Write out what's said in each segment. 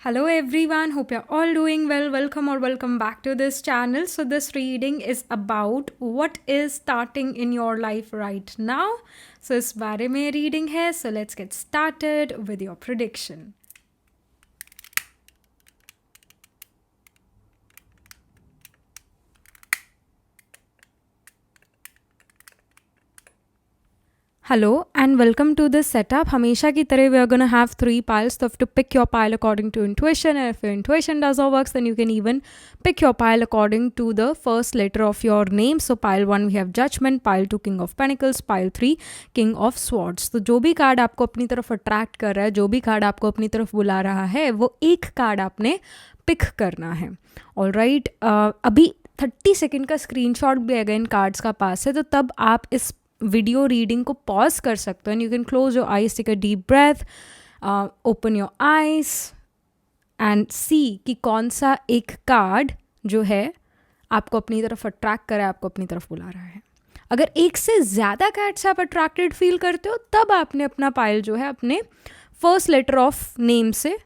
Hello everyone, hope you're all doing well. Welcome back to this channel. So, this reading is about what is starting in your life right now. So, इस बारे में reading है. So, let's get started with your prediction. Hello and welcome to this setup. हमेशा की तरह we are going to have 3 piles. So you have to pick your pile according to intuition, and if your intuition does not work, then you can even pick your pile according to the first letter of your name. So pile 1 we have Judgment, pile 2 King of Pentacles, pile 3 King of Swords. तो जो भी card आपको अपनी तरफ attract कर रहा है, जो भी कार्ड आपको अपनी तरफ बुला रहा है, वो एक कार्ड आपने पिक करना है. ऑलराइट, अभी 30 सेकेंड का स्क्रीनशॉट भी अगर इन कार्ड्स का पास है, तो तब आप इस वीडियो रीडिंग को पॉज कर सकते हो. And you can close your eyes, take a deep breath, open your eyes and see कि कौन सा एक कार्ड जो है आपको अपनी तरफ अट्रैक्ट कर रहा है, आपको अपनी तरफ बुला रहा है. अगर एक से ज़्यादा कार्ड से आप अट्रैक्टेड फील करते हो, तब आपने अपना पाइल जो है अपने फर्स्ट लेटर ऑफ नेम से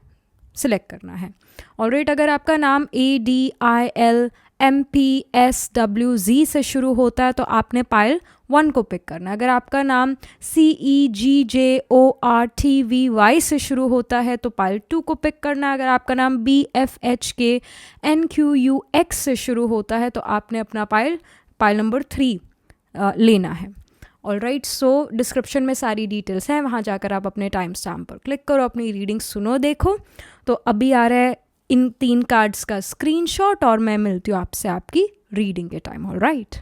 सिलेक्ट करना है. ऑलराइट, अगर आपका नाम ADILMPSWZ से शुरू होता है, तो आपने पाइल 1 को पिक करना है. अगर आपका नाम CEGJORTVY से शुरू होता है, तो पाइल 2 को पिक करना है. अगर आपका नाम BFHKNQUX से शुरू होता है, तो आपने अपना पाइल नंबर 3 लेना है. ऑलराइट, सो डिस्क्रिप्शन में सारी डिटेल्स हैं, वहाँ जाकर आप अपने टाइम स्टैम्प पर क्लिक करो, अपनी रीडिंग सुनो, देखो. तो अभी आ रहा है इन 3 कार्ड्स का स्क्रीनशॉट और मैं मिलती हूँ आपसे आपकी रीडिंग के time. Alright,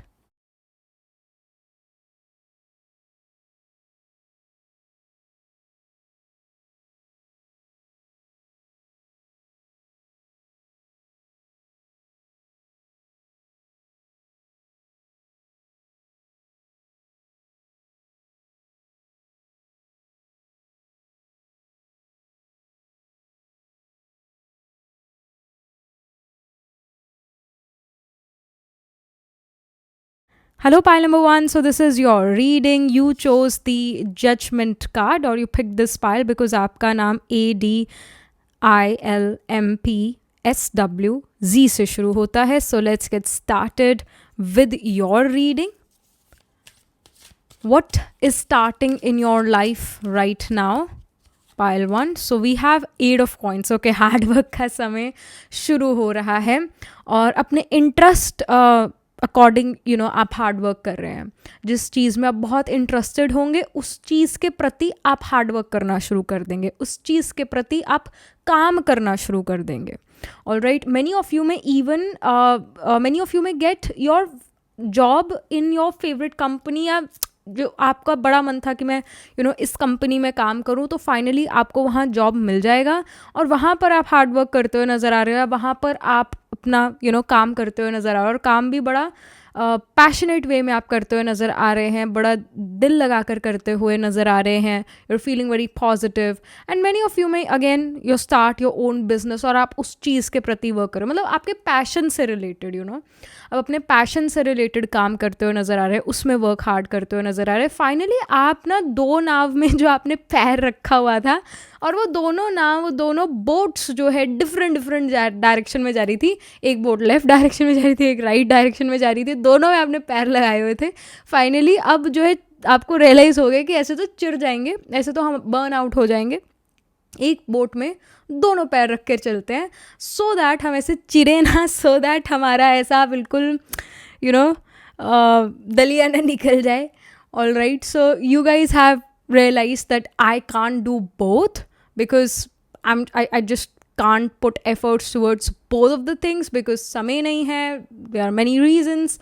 hello pile number 1. So this is your reading. You chose the Judgment card, or you picked this pile because आपका नाम ADILMPSWZ से शुरू होता है. So let's get started with your reading. What is starting in your life right now? Pile 1. So we have 8 of coins. Okay, hard work का समय शुरू हो रहा है और अपने इंटरेस्ट अकॉर्डिंग आप हार्ड वर्क कर रहे हैं. जिस चीज़ में आप बहुत इंटरेस्टेड होंगे, उस चीज़ के प्रति आप हार्ड वर्क करना शुरू कर देंगे, उस चीज़ के प्रति आप काम करना शुरू कर देंगे. Alright, many of you may get your job in your favorite company, या जो आपका बड़ा मन था कि मैं इस कंपनी में काम करूं, तो फाइनली आपको वहाँ जॉब मिल जाएगा और वहाँ पर आप हार्ड वर्क करते हुए नज़र आ रहे हो, वहाँ पर आप अपना काम करते हुए नज़र आ रहे हो और काम भी बड़ा पैशनेट वे में आप करते हुए नज़र आ रहे हैं, बड़ा दिल लगा कर करते हुए नज़र आ रहे हैं. You are feeling very positive and many of you में again you start your own business और आप उस चीज़ के प्रति वर्क करो, मतलब आपके पैशन से रिलेटेड अब अपने पैशन से रिलेटेड काम करते हुए नज़र आ रहे हैं, उसमें वर्क हार्ड करते हुए नज़र आ रहे हैं. फाइनली आप 2 नाव में जो आपने पैर रखा हुआ था, और वो दोनों बोट्स जो है डिफरेंट डायरेक्शन में जा रही थी. एक बोट लेफ्ट डायरेक्शन में जा रही थी, एक राइट डायरेक्शन में जा रही थी, दोनों में आपने पैर लगाए हुए थे. फाइनली अब जो है आपको रियलाइज़ हो गया कि ऐसे तो चिढ़ जाएंगे, ऐसे तो हम बर्न आउट हो जाएंगे. एक बोट में दोनों पैर रख कर चलते हैं, सो दैट हम ऐसे चिरे ना, सो दैट हमारा ऐसा बिल्कुल दलिया ना निकल जाए. All right, so you guys have realized that I can't do both because I just can't put efforts towards both of the things because समय नहीं है, there are many reasons.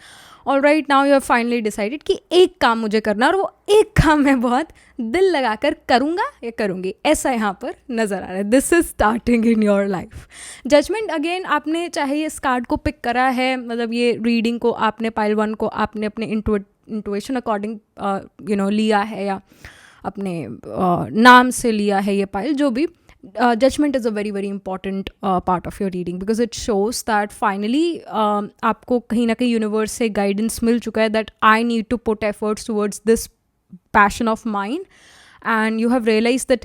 All right, now you have finally decided कि एक काम मुझे करना और वो एक काम मैं बहुत दिल लगाकर करूँगा या करूँगी, ऐसा यहाँ पर नज़र आ रहा है. This is starting in your life. Judgement, again आपने चाहे इस कार्ड को पिक करा है, मतलब ये रीडिंग को आपने पाइल 1 को आपने अपने इंटुइशन अकॉर्डिंग लिया है या अपने नाम से लिया है ये पाइल, जो भी. Judgement is a very very important part of your reading because it shows that finally आपको कहीं ना कहीं यूनिवर्स से गाइडेंस मिल चुका है that I need to put efforts towards this passion of mind, and you have realise that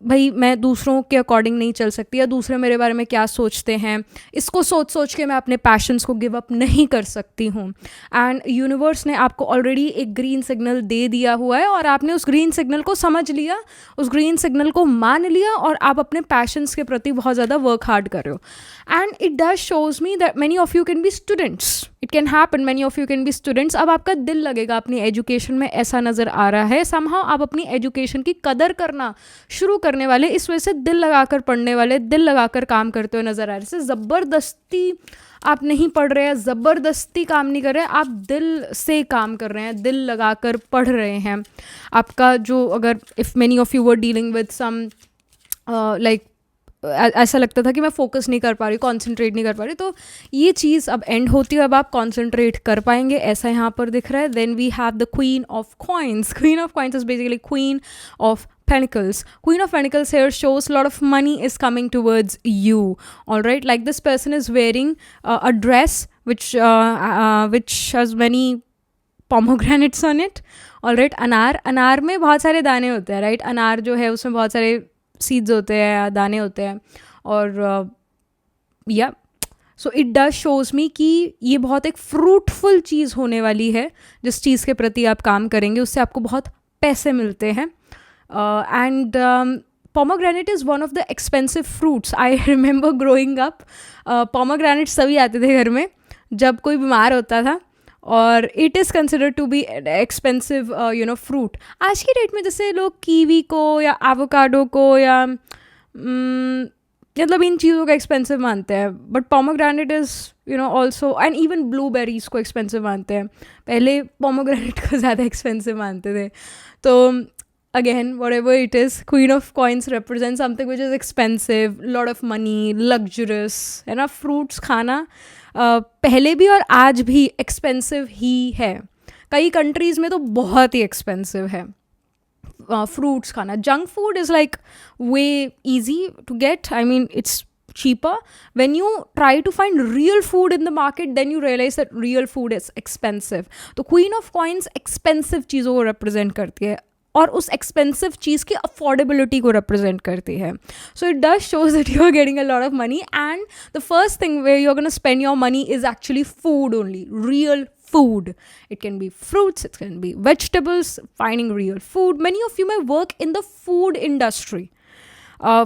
भाई मैं दूसरों के अकॉर्डिंग नहीं चल सकती, या दूसरे मेरे बारे में क्या सोचते हैं, इसको सोच सोच के मैं अपने पैशंस को गिव अप नहीं कर सकती हूँ. एंड यूनिवर्स ने आपको ऑलरेडी एक ग्रीन सिग्नल दे दिया हुआ है, और आपने उस ग्रीन सिग्नल को समझ लिया, उस ग्रीन सिग्नल को मान लिया, और आप अपने पैशंस के प्रति बहुत ज़्यादा वर्क हार्ड कर रहे हो. And it does shows me that many of you can B students, it can happen, many of you can B students. अब आपका दिल लगेगा अपनी एजुकेशन में, ऐसा नज़र आ रहा है. समहाउ आप अपनी एजुकेशन की कदर करना शुरू करने वाले, इस वजह से दिल लगाकर पढ़ने वाले, दिल लगाकर काम करते हुए नज़र आ रहे. जैसे ज़बरदस्ती आप नहीं पढ़ रहे हैं, ज़बरदस्ती काम नहीं कर रहे हैं, आप दिल से काम कर रहे हैं, दिल लगाकर पढ़ रहे हैं. आपका जो, अगर if many of you were dealing with some like, ऐसा लगता था कि मैं फोकस नहीं कर पा रही, कॉन्सेंट्रेट नहीं कर पा रही, तो ये चीज़ अब एंड होती है, अब आप कॉन्सेंट्रेट कर पाएंगे, ऐसा यहाँ पर दिख रहा है. Then we have the queen of coins. Queen of coins is basically queen of Pentacles. Queen of Pentacles here shows a lot of money is coming towards you. All right, like this person is wearing a dress which has many pomegranates on it. All right, अनार में बहुत सारे दाने होते हैं, right. अनार जो है उसमें बहुत सारे सीड्स होते हैं, दाने होते हैं, और या सो इट डज शोज मी कि ये बहुत एक फ्रूटफुल चीज़ होने वाली है. जिस चीज़ के प्रति आप काम करेंगे उससे आपको बहुत पैसे मिलते हैं. And pomegranate is one of the expensive fruits. I remember growing up, pomegranate सभी आते थे घर में जब कोई बीमार होता था, और it is considered to be expensive fruit. आज की डेट में जैसे लोग कीवी को या एवोकाडो को या मतलब इन चीज़ों को एक्सपेंसिव मानते हैं, but pomegranate is also, and even blueberries को एक्सपेंसिव मानते हैं. पहले पोमोग्रेनेट को ज़्यादा एक्सपेंसिव मानते थे. तो again, whatever it is, Queen of Coins represents something which is expensive, lot of money, luxurious, है ना. फ्रूट्स खाना पहले भी और आज भी एक्सपेंसिव ही है. कई कंट्रीज़ में तो बहुत ही एक्सपेंसिव है फ्रूट्स खाना. Junk food is like way easy to get. I mean, it's cheaper. When you try to find real food in the market, then you realize that real food is expensive. तो Queen of Coins expensive चीज़ों को represent करती है, और उस expensive चीज़ की affordability को represent करती है. So it does shows that you are getting a lot of money, and the first thing where you are gonna spend your money is actually food only, real food. It can be fruits, it can be vegetables, finding real food. Many of you may work in the food industry.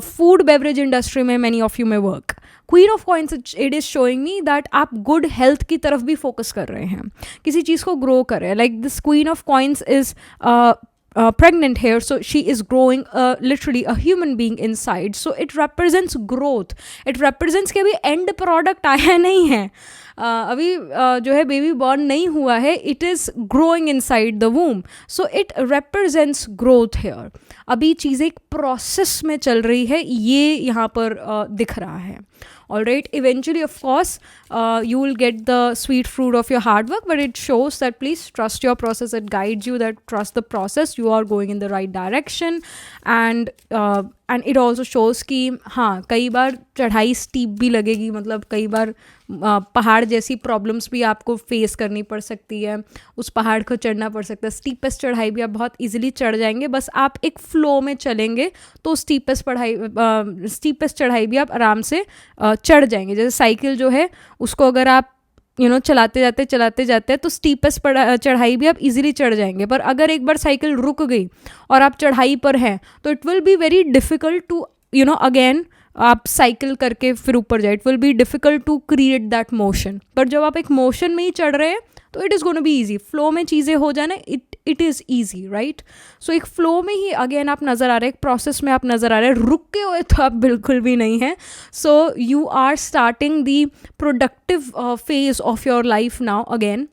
Food beverage industry में many of you may work. Queen of Coins, it is showing me that आप good health की तरफ भी focus कर रहे हैं, किसी चीज़ को grow कर रहे हैं. Like this Queen of Coins is pregnant here, so she is growing literally a human being inside. So it represents growth. It represents कि अभी end product आया नहीं है, अभी जो है बेबी बॉर्न नहीं हुआ है, it is growing inside the वूम. So it represents growth here. अभी चीज़ें एक प्रोसेस में चल रही है, ये यहाँ पर दिख रहा है. All right, eventually of course you will get the sweet fruit of your hard work, but it shows that please trust your process. It guides you that trust the process, you are going in the right direction. And it also shows कि हाँ, कई बार चढ़ाई steep भी लगेगी, मतलब कई बार पहाड़ जैसी प्रॉब्लम्स भी आपको फेस करनी पड़ सकती है, उस पहाड़ को चढ़ना पड़ सकता है. स्टीपेस्ट चढ़ाई भी आप बहुत इजीली चढ़ जाएंगे, बस आप एक फ्लो में चलेंगे तो स्टीपेस्ट चढ़ाई भी आप आराम से चढ़ जाएंगे. जैसे साइकिल जो है उसको अगर आप चलाते जाते हैं तो स्टीपेस्ट चढ़ाई भी आप इजीली चढ़ जाएंगे. पर अगर एक बार साइकिल रुक गई और आप चढ़ाई पर हैं तो it will be very difficult to again आप साइकिल करके फिर ऊपर जाए. It will be difficult to create that motion. पर जब आप एक मोशन में ही चढ़ रहे हैं तो it is gonna be easy. Flow में चीज़ें हो जाना, it is easy, right. So एक फ्लो में ही अगेन आप नज़र आ रहे हैं, एक प्रोसेस में आप नज़र आ रहे हैं. रुके हुए तो आप बिल्कुल भी नहीं हैं. So you are starting the productive phase of your life now again.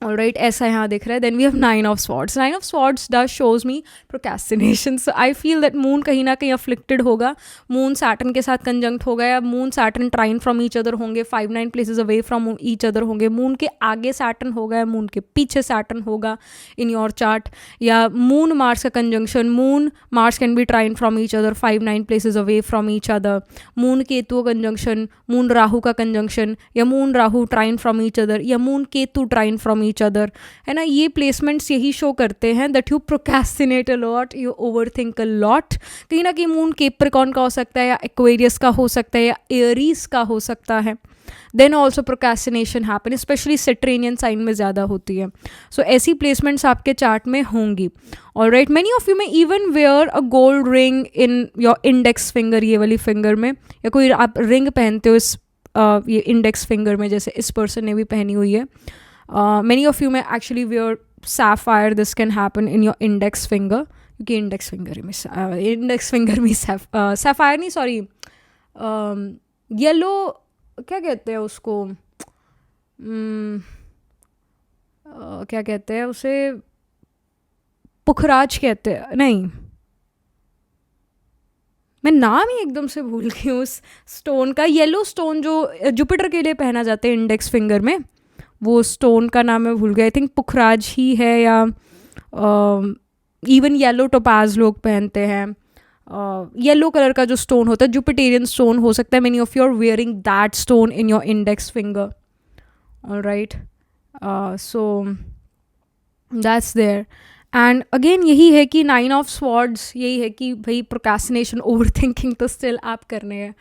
All right, ऐसा यहाँ दिख रहा है. Then we have Nine of Swords. Nine of Swords does shows me procrastination. So I feel that Moon कहीं ना कहीं afflicted होगा. Moon Saturn के साथ conjunct होगा, या Moon Saturn trine from each other होंगे, 5-9 places away from each other होंगे. Moon के आगे Saturn होगा या Moon के पीछे Saturn होगा in your chart, या Moon Mars का conjunction. Moon Mars can be trine from each other, 5-9 places away from each other. Moon Ketu conjunction, Moon Rahu का conjunction, या Moon Rahu trine from each other, या Moon Ketu trine from each each other, है ना. ये placements यही show करते हैं that you procrastinate a lot, you over think a lot. कहीं ना कहीं मून कैप्रिकॉर्न का हो सकता है, या एक्वेरियस का हो सकता है, या एरीज का हो सकता है. Then also procrastination happen, specially Saturnian sign में ज़्यादा होती है. सो ऐसी प्लेसमेंट्स आपके चार्ट में होंगी. ऑलराइट, मेनी ऑफ यू में even wear a gold ring in your index finger, ये वाली फिंगर में, या कोई आप रिंग पहनते हो इस ये इंडेक्स फिंगर में, जैसे इस पर्सन ने भी पहनी हुई है. मेनी ऑफ यू में actually wear sapphire, this can happen in your index finger, क्योंकि इंडेक्स फिंगर में सैफायर नहीं, सॉरी, येलो क्या कहते हैं उसको, क्या कहते हैं उसे, पुखराज कहते हैं, नहीं, मैं नाम ही एकदम से भूल गई हूँ उस स्टोन का. येलो स्टोन जो जुपिटर के लिए पहना जाता है इंडेक्स फिंगर में, वो स्टोन का नाम मैं भूल गया. आई थिंक पुखराज ही है, या इवन येलो टोपाज लोग पहनते हैं. येलो कलर का जो स्टोन होता है जुपिटेरियन स्टोन हो सकता है. Many of you are wearing that stone in your index finger. Alright, so that's there. And again यही है कि 9 ऑफ स्वॉर्ड्स, यही है कि भाई प्रोक्रेस्टिनेशन, ओवर थिंकिंग तो स्टिल आप करने हैं.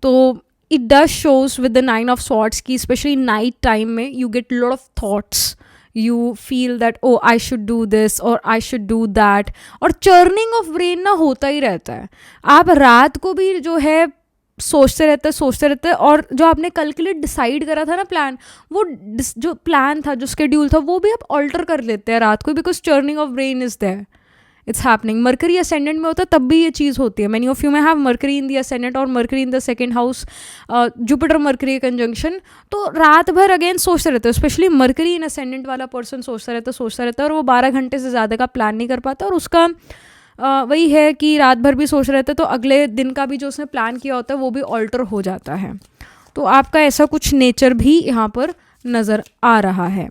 तो it does shows with the 9 of swords की स्पेशली नाइट टाइम में you get lot of thoughts, you feel that oh I should do this और आई शुड डू दैट, और churning of brain ना होता ही रहता है. आप रात को भी जो है सोचते रहते, और जो आपने कल के लिए डिसाइड करा था ना प्लान, वो जो प्लान था, जो स्केड्यूल था, वो भी आप ऑल्टर कर लेते हैं रात को, because churning of brain is there, it's happening. Mercury ascendant में होता है तब भी ये चीज़ होती है. मैनी ऑफ यू में have Mercury in the ascendant और Mercury in the second house, Jupiter Mercury conjunction. तो रात भर अगेन सोचते रहते हो, स्पेशली मरकरी इन असेंडेंट वाला पर्सन सोचता रहता है, और वो 12 घंटे से ज़्यादा का प्लान नहीं कर पाता, और उसका वही है कि रात भर भी सोच रहे थे, तो अगले दिन का भी जो उसने प्लान किया होता है वो भी ऑल्टर हो जाता है. तो आपका ऐसा कुछ नेचर भी यहाँ पर नज़र आ रहा है.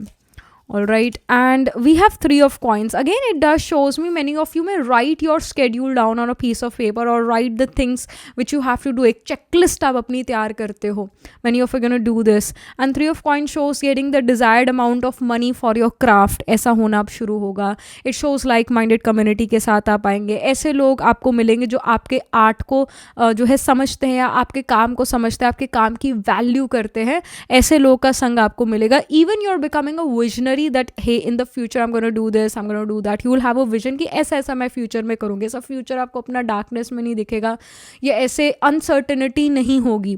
All right, and we have 3 of coins. Again, it does shows me many of you may write your schedule down on a piece of paper, or write the things which you have to do. एक checklist आप अपनी तैयार करते हो. Many of you are going to do this. And 3 of coins shows getting the desired amount of money for your craft. ऐसा होना अब शुरू होगा. It shows like-minded community के साथ आप आएंगे. ऐसे लोग आपको मिलेंगे जो आपके आर्ट को जो है समझते हैं, या आपके काम को समझते हैं, आपके काम की वैल्यू करते हैं. ऐसे लोग का संग आपको मिलेगा. Even you are becoming a visionary that hey in the future I'm going to do this, I'm going to do that. You will have a vision कि ऐसा ऐसा मैं फ्यूचर में करूँगी. ऐसा फ्यूचर आपको अपना डार्कनेस में नहीं दिखेगा, या ऐसे अनसर्टेनिटी नहीं होगी.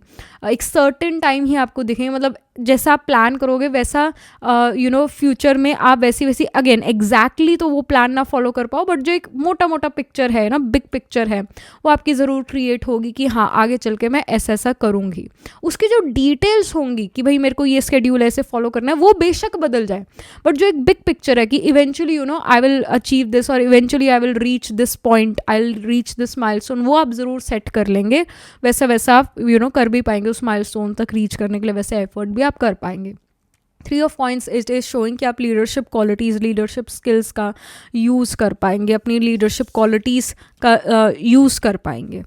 एक सर्टेन टाइम ही आपको दिखेंगे. मतलब जैसा आप प्लान करोगे वैसा यू नो फ्यूचर में आप वैसी अगेन एग्जैक्टली तो वो प्लान ना फॉलो कर पाओ, बट जो एक मोटा मोटा पिक्चर है ना, बिग पिक्चर है, वो आपकी ज़रूर क्रिएट होगी कि हाँ आगे चल के मैं ऐसा ऐसा करूँगी. उसकी जो डिटेल्स होंगी कि भाई मेरे को ये स्केड्यूल ऐसे फॉलो करना है, वो बेशक बदल जाए, बट जो एक बिग पिक्चर है कि eventually you know I will achieve this, और eventually I will reach this point, I will reach this milestone, वो आप ज़रूर सेट कर लेंगे. वैसा वैसा आप यू नो कर भी पाएंगे उस माइलस्टोन तक रीच करने के लिए, वैसे एफर्ट भी आप कर पाएंगे. 3 of points it is showing कि आप लीडरशिप क्वालिटीज़, लीडरशिप स्किल्स का यूज़ कर पाएंगे, अपनी लीडरशिप क्वालिटीज़ का यूज़ कर पाएंगे.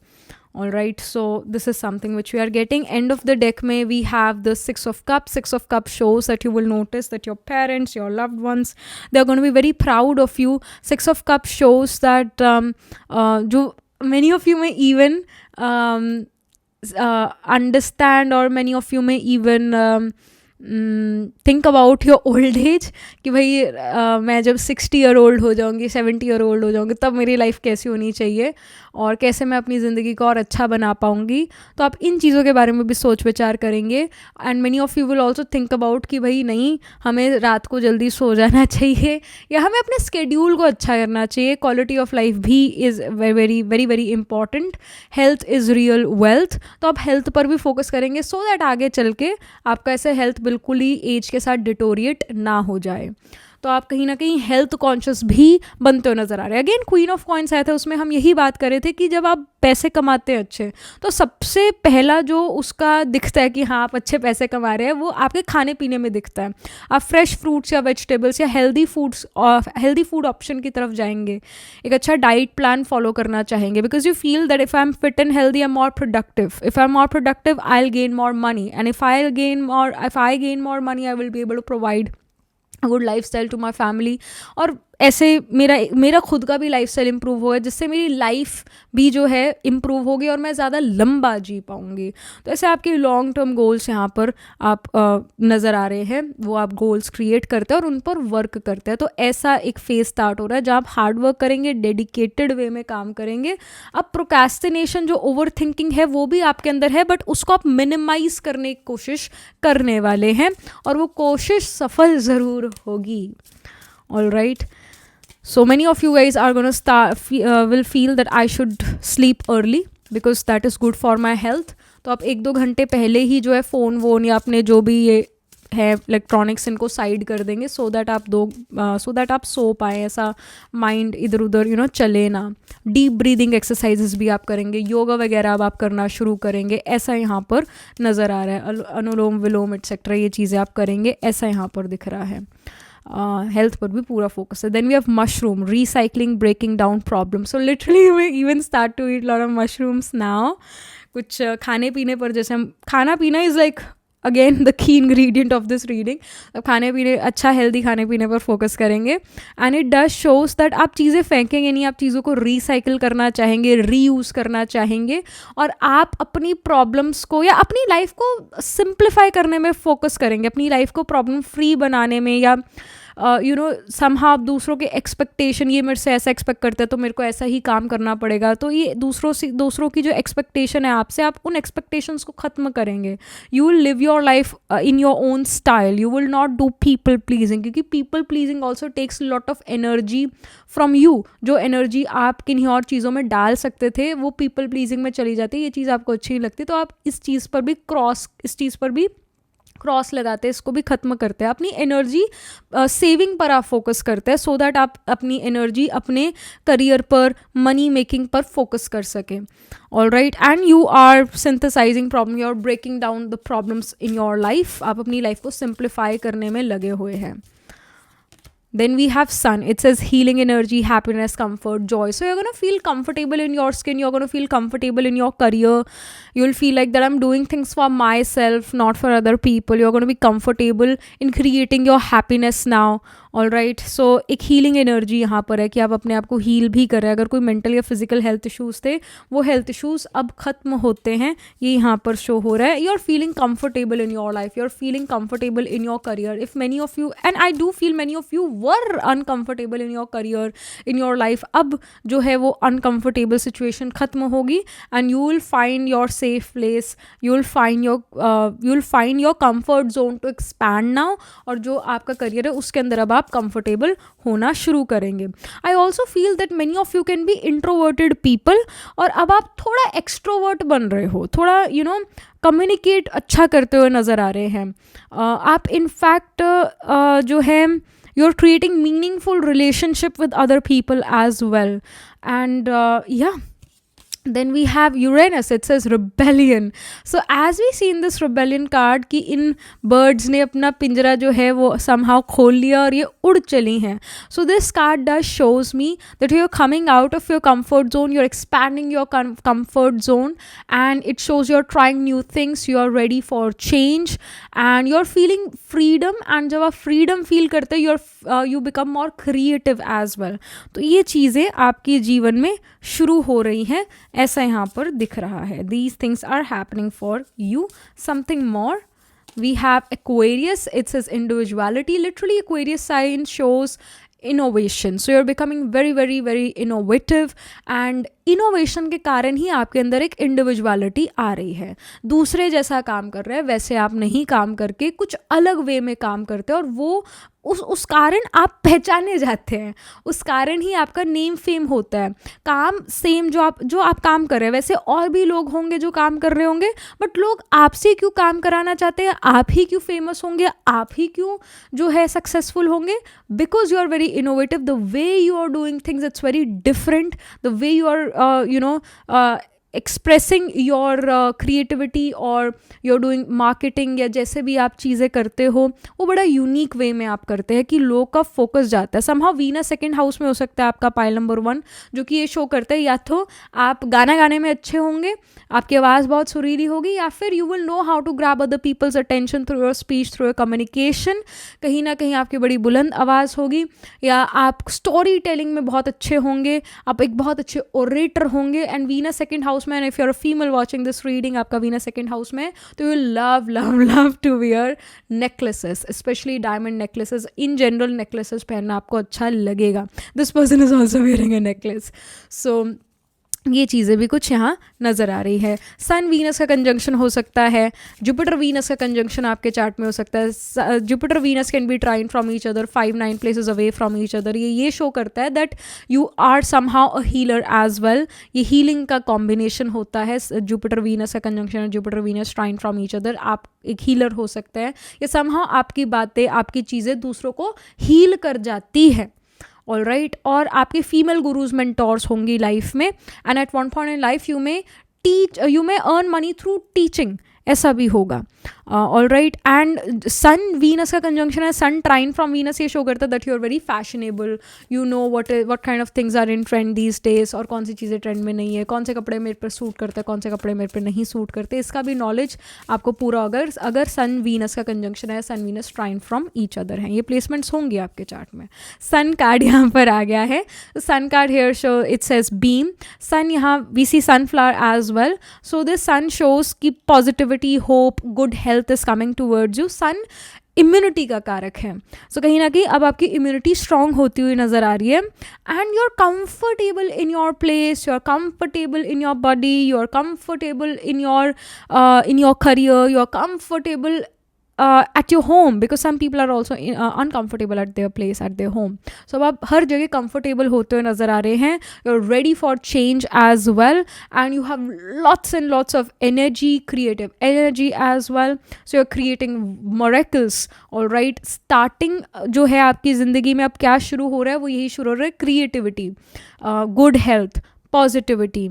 All right, so this is something which we are getting. End of the deck may we have the 6 of cups. 6 of cups shows that you will notice that your parents, your loved ones, they are going to be very proud of you. 6 of cups shows that jo many of you may even understand, or many of you may even think about your old age कि भाई मैं जब 60 year old हो जाऊँगी, 70 year old हो जाऊँगी, तब मेरी लाइफ कैसी होनी चाहिए और कैसे मैं अपनी ज़िंदगी को और अच्छा बना पाऊँगी. तो आप इन चीज़ों के बारे में भी सोच विचार करेंगे. And many of you will also think about कि भाई नहीं, हमें रात को जल्दी सो जाना चाहिए, या हमें अपने स्केड्यूल को अच्छा करना चाहिए. क्वालिटी ऑफ लाइफ भी is very very very important. Health is real wealth. तो आप हेल्थ पर भी फोकस करेंगे सो दैट आगे चल के आपका ऐसे हेल्थ बिल्कुल ही एज के साथ डिटोरिएट ना हो जाए. तो आप कहीं ना कहीं हेल्थ कॉन्शियस भी बनते हो नज़र आ रहे हैं. अगेन क्वीन ऑफ कॉइन्स आया था, उसमें हम यही बात कर रहे थे कि जब आप पैसे कमाते हैं अच्छे, तो सबसे पहला जो उसका दिखता है कि हाँ आप अच्छे पैसे कमा रहे हैं, वो आपके खाने पीने में दिखता है. आप फ्रेश फ्रूट्स या वेजिटेबल्स या हेल्दी फूड ऑप्शन की तरफ जाएंगे, एक अच्छा डाइट प्लान फॉलो करना चाहेंगे, because you feel that if I am fit and healthy I am more productive. If I am more productive I will gain more money, and if I gain more money I will be able to provide good life style to my family, और ऐसे मेरा खुद का भी life style improve होगा, जिससे मेरी life भी जो है इम्प्रूव होगी और मैं ज़्यादा लंबा जी पाऊँगी। तो ऐसे आपके लॉन्ग टर्म गोल्स यहाँ पर आप नज़र आ रहे हैं, वो आप गोल्स क्रिएट करते हैं और उन पर वर्क करते हैं। तो ऐसा एक फेज स्टार्ट हो रहा है जहाँ आप हार्ड वर्क करेंगे, डेडिकेटेड वे में काम करेंगे। अब प्रोक्रेस्टिनेशन जो ओवर थिंकिंग है वो भी आपके अंदर है, बट उसको आप मिनिमाइज करने की कोशिश करने वाले हैं और वो कोशिश सफल ज़रूर होगी। All right, so many of you guys are gonna will feel that I should sleep early because that is good for my health. तो आप 1-2 घंटे पहले ही जो है फ़ोन वोन या अपने जो भी ये है इलेक्ट्रॉनिक्स इनको साइड कर देंगे, सो दैट आप सो पाएँ, ऐसा माइंड इधर उधर चले ना। डीप ब्रीदिंग एक्सरसाइजेस भी आप करेंगे, योगा वगैरह अब आप करना शुरू करेंगे, ऐसा यहाँ पर नज़र आ रहा है। अनुलोम विलोम एक्सेट्रा ये चीज़ें आप करेंगे, ऐसा यहाँ पर दिख रहा है। हेल्थ पर भी पूरा फोकस है। Then we have mushroom, recycling, breaking down problem. So literally we even start to eat lot of mushrooms now. कुछ खाने पीने पर, जैसे हम खाना पीना is like again the key ingredient of this reading. अब खाने पीने, अच्छा हेल्दी खाने पीने पर फोकस करेंगे and it does shows that आप चीज़ें फेंकेंगे नहीं, आप चीज़ों को रिसाइकिल करना चाहेंगे, रीयूज़ करना चाहेंगे, और आप अपनी प्रॉब्लम्स को या अपनी लाइफ को सिंप्लीफाई करने में फोकस करेंगे, अपनी लाइफ को प्रॉब्लम फ्री बनाने में, या समहाउ आप दूसरों के एक्सपेक्टेशन, ये मेरे से ऐसा एक्सपेक्ट करते हैं तो मेरे को ऐसा ही काम करना पड़ेगा, तो ये दूसरों की जो एक्सपेक्टेशन है आपसे, आप उन एक्सपेक्टेशंस को ख़त्म करेंगे। You will live your life in your own style, you will not do people pleasing, क्योंकि people pleasing also takes lot of energy from you. जो एनर्जी आप किन्हीं और चीज़ों में डाल सकते थे वो पीपल प्लीजिंग में चली जाती है। ये चीज़ आपको अच्छी नहीं लगती, तो आप इस चीज़ पर भी क्रॉस लगाते हैं, इसको भी ख़त्म करते हैं। अपनी एनर्जी सेविंग पर आप फोकस करते हैं, सो दैट आप अपनी एनर्जी अपने करियर पर, मनी मेकिंग पर फोकस कर सकें। All right, and you are synthesising problem, you are breaking down the problems in your life. आप अपनी लाइफ को सिंप्लीफाई करने में लगे हुए हैं। Then we have sun. It says healing energy, happiness, comfort, joy. So you're going to feel comfortable in your skin. You're going to feel comfortable in your career. You'll feel like that I'm doing things for myself, not for other people. You're going to be comfortable in creating your happiness now. All right, so एक healing energy यहाँ पर है कि आप अपने आप को heal भी कर रहे हैं। अगर कोई मेंटल या फिजिकल हेल्थ इशूज़ थे, वो हेल्थ इशूज़ अब ख़त्म होते हैं, ये यहाँ पर शो हो रहा है। You are feeling comfortable in your life, you are feeling comfortable in your career. If many of you, and I do feel many of you were uncomfortable in your career, in your life, अब जो है वो uncomfortable situation ख़त्म होगी and you will find your safe place, you will find your comfort zone to expand now. और जो आपका career है उसके अंदर अब आप कंफर्टेबल होना शुरू करेंगे। I also feel that many of you can B introverted people, और अब आप थोड़ा एक्सट्रोवर्ट बन रहे हो, थोड़ा कम्युनिकेट अच्छा करते हुए नज़र आ रहे हैं। आप इनफैक्ट जो है you are creating meaningful relationship with other people as well, and then we have Uranus. It says rebellion. So as we see in this rebellion card कि इन birds ने अपना पिंजरा जो है वो somehow खोल लिया और ये उड़ चली हैं. So this card does shows me that you're coming out of your comfort zone, you're expanding your comfort zone, and it shows you're trying new things, you're ready for change, and you're feeling freedom. And जब आप freedom feel करते हैं, you become more creative as well. तो ये चीज़ें आपके जीवन में शुरू हो रही हैं, ऐसा यहाँ पर दिख रहा है. These things are happening for you. Something more, we have Aquarius. It says individuality. Literally Aquarius sign shows innovation. So you're becoming very very very innovative, and innovation के कारण ही आपके अंदर एक इंडिविजुअलिटी आ रही है. दूसरे जैसा काम कर रहे हैं वैसे आप नहीं काम करके कुछ अलग वे में काम करते हैं, और वो उस कारण आप पहचाने जाते हैं, उस कारण ही आपका नेम फेम होता है. काम सेम जो आप काम कर रहे हैं वैसे और भी लोग होंगे जो काम कर रहे होंगे, बट लोग आपसे क्यों काम कराना चाहते हैं, आप ही क्यों फेमस होंगे, आप ही क्यों जो है सक्सेसफुल होंगे? Because you are very innovative. The way you are doing things, it's very different. The way you are expressing your creativity और you're डूइंग मार्केटिंग या जैसे भी आप चीज़ें करते हो वो बड़ा यूनिक वे में आप करते हैं कि लोग का फोकस जाता है. समहाउ वीनस सेकंड हाउस में हो सकता है आपका पाइल नंबर 1, जो कि ये शो करता है या तो आप गाना गाने में अच्छे होंगे, आपकी आवाज़ बहुत सुरीली होगी, या फिर you will know how to grab other people's attention through your speech, through your communication. कहीं ना कहीं आपकी बड़ी बुलंद आवाज़ होगी, या आप स्टोरी टेलिंग में बहुत अच्छे होंगे, आप एक बहुत अच्छे ओरेटर होंगे. एंड वीनस सेकंड हाउस में, if you are a female watching this reading, आपका वीनस सेकंड हाउस में, तो you love love love to wear necklaces, specially diamond necklaces. In general necklaces पहनना आपको अच्छा लगेगा. This person is also wearing a necklace. So ये चीज़ें भी कुछ यहाँ नज़र आ रही है. सन वीनस का कंजंक्शन हो सकता है, जुपिटर वीनस का कंजंक्शन आपके चार्ट में हो सकता है. Jupiter Venus can be trine from each other 5-9 places away from each other. ये शो करता है that you are somehow a healer as well. ये हीलिंग का कॉम्बिनेशन होता है. जुपिटर वीनस का कंजंक्शन और Jupiter Venus trine from each other. आप एक हीलर हो सकते हैं, या समहाउ आपकी बातें, आपकी चीज़ें दूसरों को हील कर जाती है. All right. और आपके फीमेल गुरुज मेंटोर्स होंगी लाइफ में. And at one point in life you may earn money through teaching, ऐसा भी होगा. All right. And sun Venus का कंजंक्शन है, सन ट्राइन फ्रॉम वीनस, ये शो करता है that you are very fashionable. You know what kind of things are in trend these days, और कौन सी चीज़ें ट्रेंड में नहीं है, कौन से कपड़े मेरे पर सूट करते हैं, कौन से कपड़े मेरे पर नहीं सूट करते. इसका भी नॉलेज आपको पूरा अगर सन वीनस का कंजंक्शन है, sun Venus trine from each other हैं. ये प्लेसमेंट्स होंगी आपके चार्ट में. सन कार्ड यहाँ पर आ गया है. Sun card here show it says beam. Sun, यहाँ we see sunflower as well. So this sun shows की positivity, hope, good health is coming towards you. Sun immunity का कारक है. सो कहीं ना कहीं अब आपकी इम्यूनिटी स्ट्रांग होती हुई नज़र आ रही है. And you are comfortable in your place, you are comfortable in your body, you are comfortable in your career, you are comfortable at your home, because some people are also uncomfortable at their place, at their home. So आप हर जगह comfortable होते हुए नज़र आ रहे हैं. You're ready for change as well, and you have lots and lots of energy, creative energy as well. So you're creating miracles. All right. Starting जो है आपकी ज़िंदगी में अब क्या शुरू हो रहा है, वो यही शुरू हो रहा है, creativity, good health, positivity.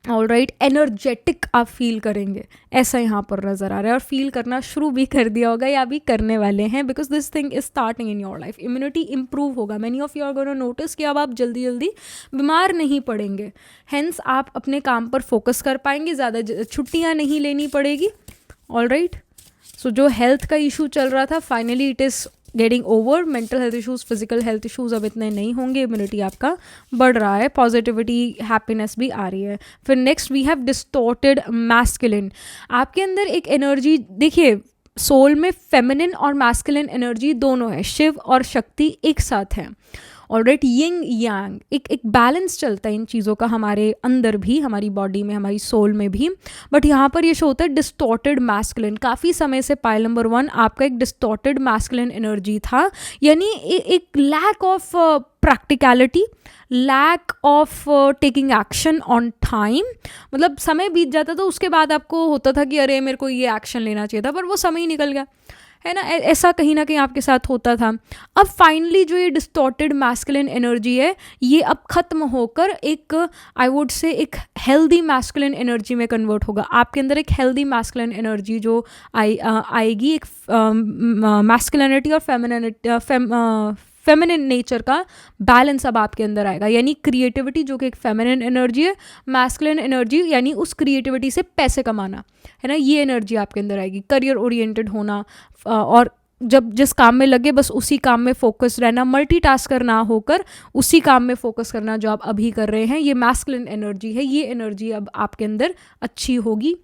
All right. Energetic आप फील करेंगे, ऐसा यहाँ पर नज़र आ रहा है. और फील करना शुरू भी कर दिया होगा या अभी करने वाले हैं, because this thing is starting in your life. Immunity improve होगा. Many of you are gonna notice कि अब आप जल्दी जल्दी बीमार नहीं पड़ेंगे. हेंस आप अपने काम पर फोकस कर पाएंगे, ज़्यादा छुट्टियाँ नहीं लेनी पड़ेगी. All right. सो जो हेल्थ का इशू चल रहा था, finally it is getting over. Mental health issues, physical health issues अब इतने नहीं होंगे. इम्यूनिटी आपका बढ़ रहा है, पॉजिटिविटी, हैप्पीनेस भी आ रही है. फिर next we have distorted masculine. आपके अंदर एक एनर्जी, देखिए सोल में फेमिनिन और मैस्कुलिन एनर्जी दोनों है, शिव और शक्ति एक साथ है. ऑलराइट. यिंग यांग, एक बैलेंस चलता है इन चीज़ों का हमारे अंदर भी, हमारी बॉडी में, हमारी सोल में भी. बट यहाँ पर ये शो होता है डिस्टॉर्टेड मैस्कुलिन. काफ़ी समय से पाइल नंबर 1 आपका एक डिस्टॉर्टेड मैस्कुलिन एनर्जी था, यानी एक lack of practicality, lack of taking action on time. मतलब समय बीत जाता तो उसके बाद आपको होता था कि अरे मेरे को ये एक्शन लेना चाहिए था, पर वो समय ही निकल गया, है ना. ऐसा कहीं ना कहीं आपके साथ होता था. अब फाइनली जो ये डिस्टॉर्टेड मैस्कुलिन एनर्जी है, ये अब ख़त्म होकर एक, आई वुड से, एक हेल्दी मैस्कुलिन एनर्जी में कन्वर्ट होगा. आपके अंदर एक हेल्दी मैस्कुलिन एनर्जी जो आएगी, एक मैस्कुलिनिटी और फेमिनिन नेचर का बैलेंस अब आपके अंदर आएगा. यानी क्रिएटिविटी जो कि एक फेमिनिन एनर्जी है, मैस्कुलिन एनर्जी यानी उस क्रिएटिविटी से पैसे कमाना, है ना, ये एनर्जी आपके अंदर आएगी. करियर ओरिएंटेड होना, और जब जिस काम में लगे बस उसी काम में फोकस रहना, मल्टीटास्कर ना होकर उसी काम में फोकस करना जो आप अभी कर रहे हैं, ये मैस्कुलिन एनर्जी है. ये एनर्जी अब आपके अंदर अच्छी होगी.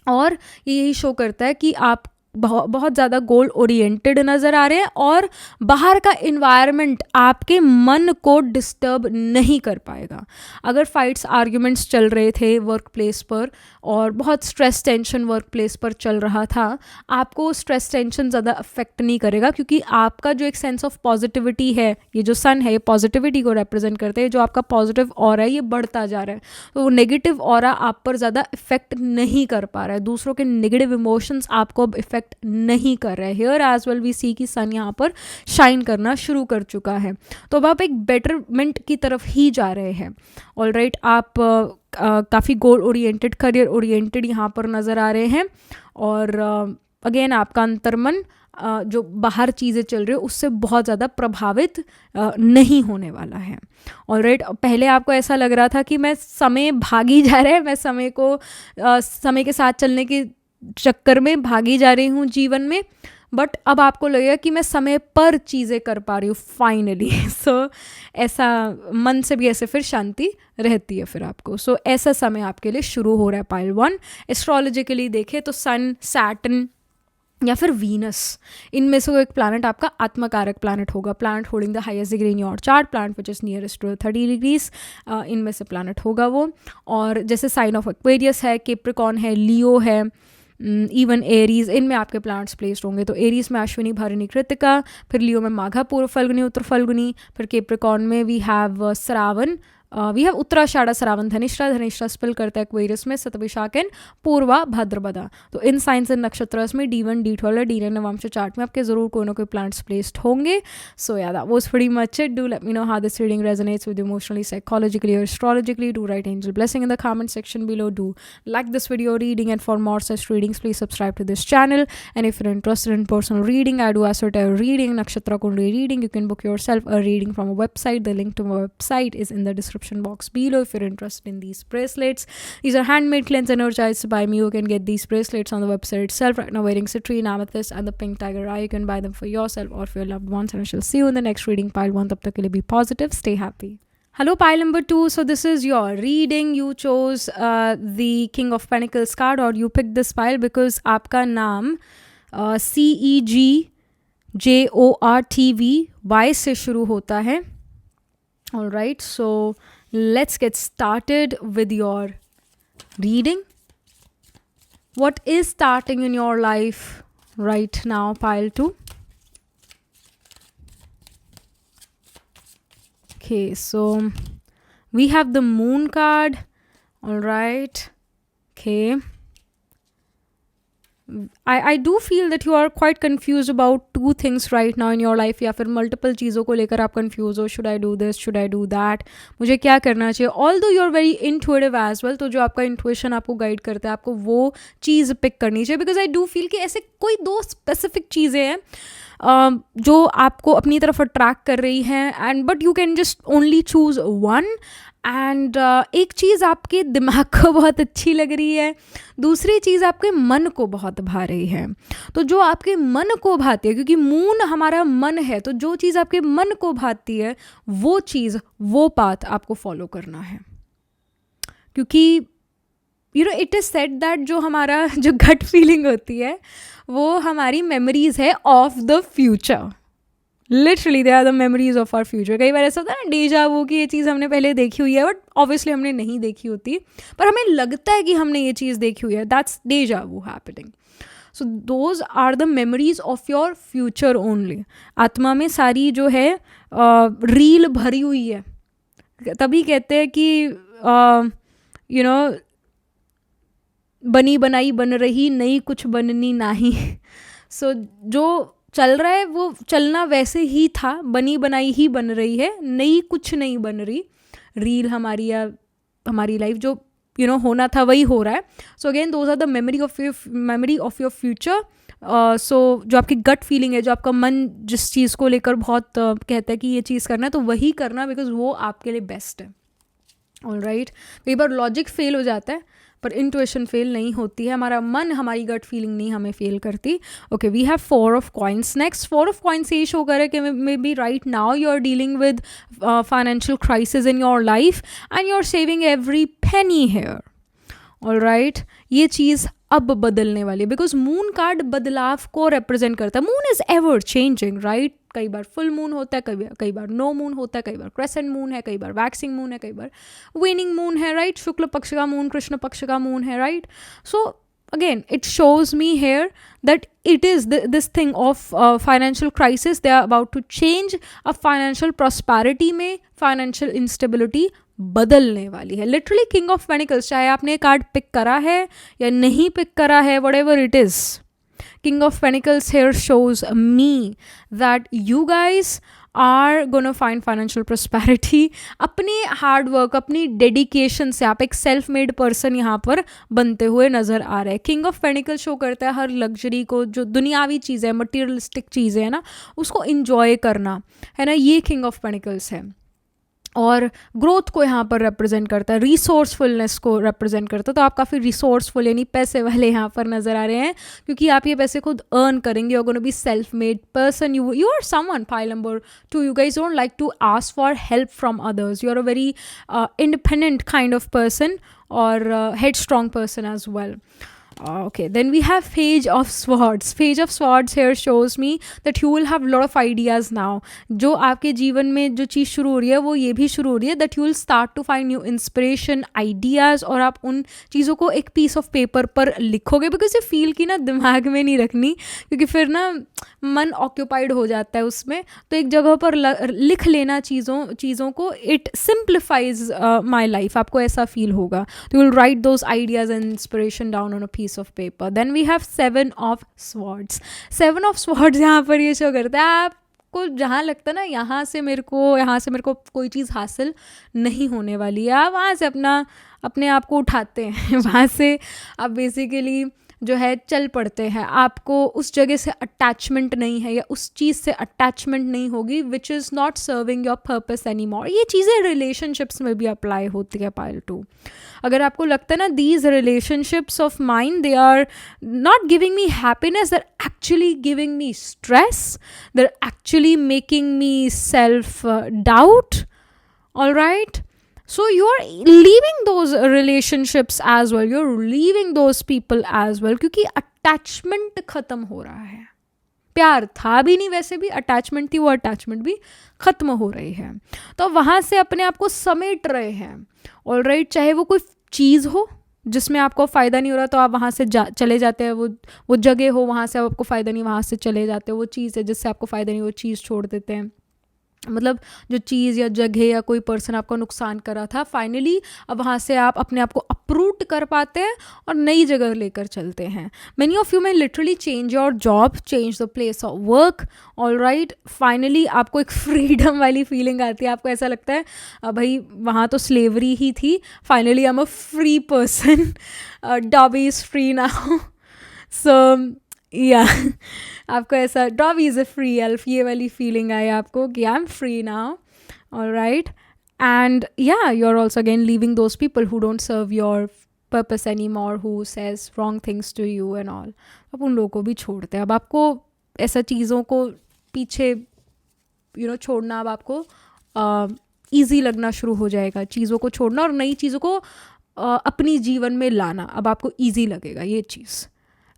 और ये यही शो करता है कि आप बहुत ज़्यादा गोल ओरिएंटेड नज़र आ रहे हैं, और बाहर का इन्वायरमेंट आपके मन को डिस्टर्ब नहीं कर पाएगा. अगर फाइट्स आर्ग्यूमेंट्स चल रहे थे वर्क प्लेस पर, और बहुत स्ट्रेस टेंशन वर्क प्लेस पर चल रहा था, आपको स्ट्रेस टेंशन ज़्यादा अफेक्ट नहीं करेगा, क्योंकि आपका जो एक सेंस ऑफ पॉजिटिविटी है, ये जो सन है, ये पॉजिटिविटी को रिप्रेजेंट करते हैं. जो आपका पॉजिटिव ऑरा है, ये बढ़ता जा रहा है. तो वो नेगेटिव ऑरा आप पर ज़्यादा इफेक्ट नहीं कर पा रहा है. दूसरों के नेगेटिव इमोशंस आपको अब इफेक्ट नहीं कर रहे. हियर एज वेल वी सी कि सन यहाँ पर शाइन करना शुरू कर चुका है. तो अब आप एक बेटरमेंट की तरफ ही जा रहे हैं. ऑलराइट. आप काफ़ी गोल ओरिएंटेड, करियर ओरिएंटेड यहाँ पर नज़र आ रहे हैं। और अगेन आपका अंतर्मन जो बाहर चीज़ें चल रही है उससे बहुत ज़्यादा प्रभावित नहीं होने वाला है। ऑलराइट, पहले आपको ऐसा लग रहा था कि मैं समय भागी जा रहा है, मैं समय को समय के साथ चलने के चक्कर में भागी जा रही हूँ जीवन में, बट अब आपको लगेगा कि मैं समय पर चीज़ें कर पा रही हूँ फाइनली। सो ऐसा मन से भी ऐसे फिर शांति रहती है फिर आपको। सो ऐसा समय आपके लिए शुरू हो रहा है पाइल 1। एस्ट्रोलॉजिकली देखें तो सन, सैटर्न या फिर वीनस, इनमें से एक प्लैनेट आपका आत्मकारक प्लैनेट होगा, planet holding the highest degree in your chart, planet which is nearest to 30 degrees, इनमें से प्लैनेट होगा वो। और जैसे साइन ऑफ एक्वेरियस है, कैप्रिकॉर्न है, लियो है, इवन एरीज, इनमें आपके प्लैनेट्स प्लेस्ड होंगे। तो एरीज में अश्विनी, भरणी, कृतिका, फिर लियो में माघा, पूर्व फल्गुनी, उत्तर फल्गुनी, फिर कैप्रिकॉर्न में we have Shravan, we have Uttarashadha, Shravan, Dhanishtha, Dhanishtha spell करता है एक्वेरियस में, शतभिषाक एंड पूर्वा, भाद्रपदा। तो इन साइंस एंड नक्षत्रस में D1, D12 और D9 नवंश चार्ट में आपके जरूर कोई ना कोई प्लैनेट्स प्लेस्ड होंगे। So yeah that was pretty much it. Do let me know how this reading resonates with emotionally, psychologically और astrologically. Do write angel blessing in the comment section below. Do like this video reading, and for more such readings please subscribe to this channel. And if you're interested in personal reading, I do esoteric reading, nakshatra kundali reading. You can book yourself a reading from a website. The link to my website is in the description box below. If you're interested in these bracelets, these are handmade, cleansed, energized by me. You can get these bracelets on the website itself. Right now wearing citrine, amethyst and the pink tiger eye. You can buy them for yourself or for your loved ones, and I shall see you in the next reading. Pile 1, tab tak ke liye be positive, stay happy. Hello pile number 2. So this is your reading. You chose the King of Pentacles card, or you picked this pile because आपका नाम CEGJORTVY से शुरू होता है। Alright, so let's get started with your reading. What is starting in your life right now, pile 2? Okay, so we have the moon card. Alright, okay. I do feel that you are quite confused about two things right now in your life, या फिर multiple चीज़ों को लेकर आप confused हो, should I do this, should I do that, मुझे क्या करना चाहिए। Although you are very intuitive as well, तो जो आपका intuition आपको guide करता है, आपको वो चीज़ pick करनी चाहिए, because I do feel कि ऐसे कोई दो specific चीज़ें हैं जो आपको अपनी तरफ अट्रैक्ट कर रही हैं, and but you can just only choose one. And एक चीज़ आपके दिमाग को बहुत अच्छी लग रही है, दूसरी चीज़ आपके मन को बहुत भा रही है। तो जो आपके मन को भाती है, क्योंकि मून हमारा मन है, तो जो चीज़ आपके मन को भाती है वो चीज़, वो पाथ आपको फॉलो करना है। क्योंकि you know it is said that जो हमारा जो गट फीलिंग होती है वो हमारी मेमोरीज है of the future. Literally they are the memories of our future. कई बार ऐसा होता है ना डेजा वू कि ये चीज़ हमने पहले देखी हुई है, बट ऑब्वियसली हमने नहीं देखी होती, पर हमें लगता है कि हमने ये चीज़ देखी हुई है। That's deja vu happening. So those are the memories of your future only. आत्मा में सारी जो है रील भरी हुई है, तभी कहते हैं कि यू नो बनी बनाई बन रही, नई कुछ बननी नहीं। सो जो चल रहा है वो चलना वैसे ही था, बनी बनाई ही बन रही है, नई कुछ नहीं बन रही। रील हमारी या हमारी लाइफ जो होना था वही हो रहा है। So again those are the memory of your future. So जो आपकी गट फीलिंग है, जो आपका मन जिस चीज़ को लेकर बहुत कहता है कि ये चीज़ करना है, तो वही करना, बिकॉज वो आपके लिए बेस्ट है। ऑलराइट, कई बार लॉजिक फेल हो जाता है पर इंट्यूशन फेल नहीं होती है, हमारा मन हमारी गट फीलिंग नहीं हमें फेल करती। Okay, we have 4 of coins next. 4 of coins ये शो कर रहा है कि may be right now you are dealing with financial crisis in your life and you are saving every penny here. Alright, ये चीज़ अब बदलने वाली है, बिकॉज मून कार्ड बदलाव को रिप्रेजेंट करता है। Moon is ever changing, right. कई बार फुल मून होता है, कई बार नो मून होता है, कई बार क्रेसेंट मून है, कई बार वैक्सिंग मून है, कई बार वेनिंग मून है, राइट। शुक्ल पक्ष का मून, कृष्ण पक्ष का मून है, right. So again it shows me here that it is this thing of financial crisis. They are about to change a financial prosperity में financial instability बदलने वाली है। लिटरली किंग ऑफ पेनिकल्स, चाहे आपने card pick करा है या नहीं पिक करा है, whatever it is, King of Pentacles here shows me that you guys are gonna find financial prosperity. अपनी हार्ड वर्क, अपनी डेडिकेशन से आप एक सेल्फ मेड पर्सन यहाँ पर बनते हुए नज़र आ रहे हैं। किंग ऑफ पेनिकल शो करता है हर लग्जरी को, जो दुनियावी चीज़ें, मटीरियलिस्टिक चीज़ें हैं ना, उसको इन्जॉय करना है ना, ये किंग ऑफ पेनिकल्स है। और ग्रोथ को यहाँ पर रिप्रेजेंट करता है, रिसोर्सफुलनेस को रिप्रेजेंट करता है। तो आप काफ़ी रिसोर्सफुल यानी पैसे वाले यहाँ पर नज़र आ रहे हैं, क्योंकि आप ये पैसे खुद अर्न करेंगे। You are gonna be self made person, you are someone, pile number 2, you guys don't like to ask for help from others, you are a very independent kind of person, or headstrong person as well. Okay, then we have Page of Swords. Page of Swords here shows me that you will have a lot of ideas now. जो आपके जीवन में जो चीज़ शुरू हो रही है वो ये भी शुरू हो रही है, that you will start to find new inspiration, ideas, और आप उन चीज़ों को एक piece of paper पर लिखोगे, because ये फील की ना दिमाग में नहीं रखनी, क्योंकि फिर ना मन ऑक्यूपाइड हो जाता है उसमें। तो एक जगह पर लिख लेना चीज़ों को, इट सिंप्लीफाइज माई लाइफ, आपको ऐसा फील होगा। तो you will write those ideas and inspiration down on a piece of paper. Then we have 7 of swords. 7 of swords यहाँ पर ये शो करता है आपको जहाँ लगता है ना यहाँ से मेरे को कोई चीज़ हासिल नहीं होने वाली है, आप वहाँ से अपने आप को उठाते हैं वहाँ से आप बेसिकली जो है चल पड़ते हैं। आपको उस जगह से अटैचमेंट नहीं है, या उस चीज़ से अटैचमेंट नहीं होगी which is not serving your purpose any more. ये चीज़ें रिलेशनशिप्स में भी अप्लाई होती है पाइल 2। अगर आपको लगता है ना these relationships of mind they are not giving me happiness, they are actually giving me stress, they are actually making me self doubt, alright, so you're leaving those relationships as well, you're leaving those people as well, क्योंकि attachment खत्म हो रहा है। प्यार था भी नहीं, वैसे भी अटैचमेंट थी, वो अटैचमेंट भी खत्म हो रही है। तो वहाँ से अपने आप को समेट रहे हैं, ऑलराइट। चाहे वो कोई चीज़ हो जिसमें आपको फ़ायदा नहीं हो रहा, तो आप वहाँ से चले जाते हैं। वो जगह हो, वहाँ से आपको फ़ायदा नहीं, वहाँ से चले जाते हो। वो चीज़ है जिससे आपको फ़ायदा नहीं, वो चीज़ छोड़ देते हैं। मतलब जो चीज़ या जगह या कोई पर्सन आपको नुकसान कर रहा था, फाइनली अब वहाँ से आप अपने आप को अप्रूट कर पाते हैं और नई जगह लेकर चलते हैं। मैनी ऑफ यू में literally change your job, change the place of work, alright. Finally आपको एक फ्रीडम वाली फीलिंग आती है, आपको ऐसा लगता है भाई वहाँ तो स्लेवरी ही थी, finally I am a free person, Dobby is free now. So yeah आपको ऐसा Dobby is a free elf, ये वाली फीलिंग आई आपको कि I am free now, all right. And yeah you are also again leaving those people who don't serve your purpose any more, who says wrong things to you and all. अब उन लोगों को भी छोड़ते हैं। अब आपको ऐसा चीज़ों को पीछे छोड़ना अब आपको ईजी लगना शुरू हो जाएगा। चीज़ों को छोड़ना और नई चीज़ों को अपनी जीवन में लाना अब आपको ईजी लगेगा ये चीज़,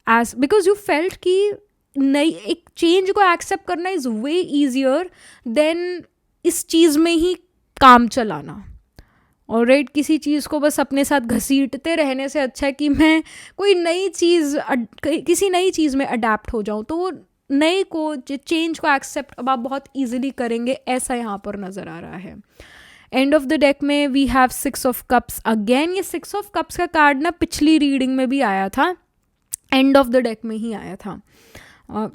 एज बिकॉज यू फेल्ट कि नई एक चेंज को एक्सेप्ट करना इज़ वे ईजियर देन इस चीज़ में ही काम चलाना। ऑलराइट, किसी चीज़ को बस अपने साथ घसीटते रहने से अच्छा है कि मैं कोई नई चीज़ किसी नई चीज़ में अडेप्ट हो जाऊँ। तो वो नए को चेंज को एक्सेप्ट अब आप बहुत ईजिली करेंगे, ऐसा यहाँ पर नज़र आ रहा है। एंड ऑफ द डेक में we have 6 of cups again. ये 6 ऑफ कप्स का कार्ड ना पिछली रीडिंग में भी आया था, एंड ऑफ द डेक में ही आया था।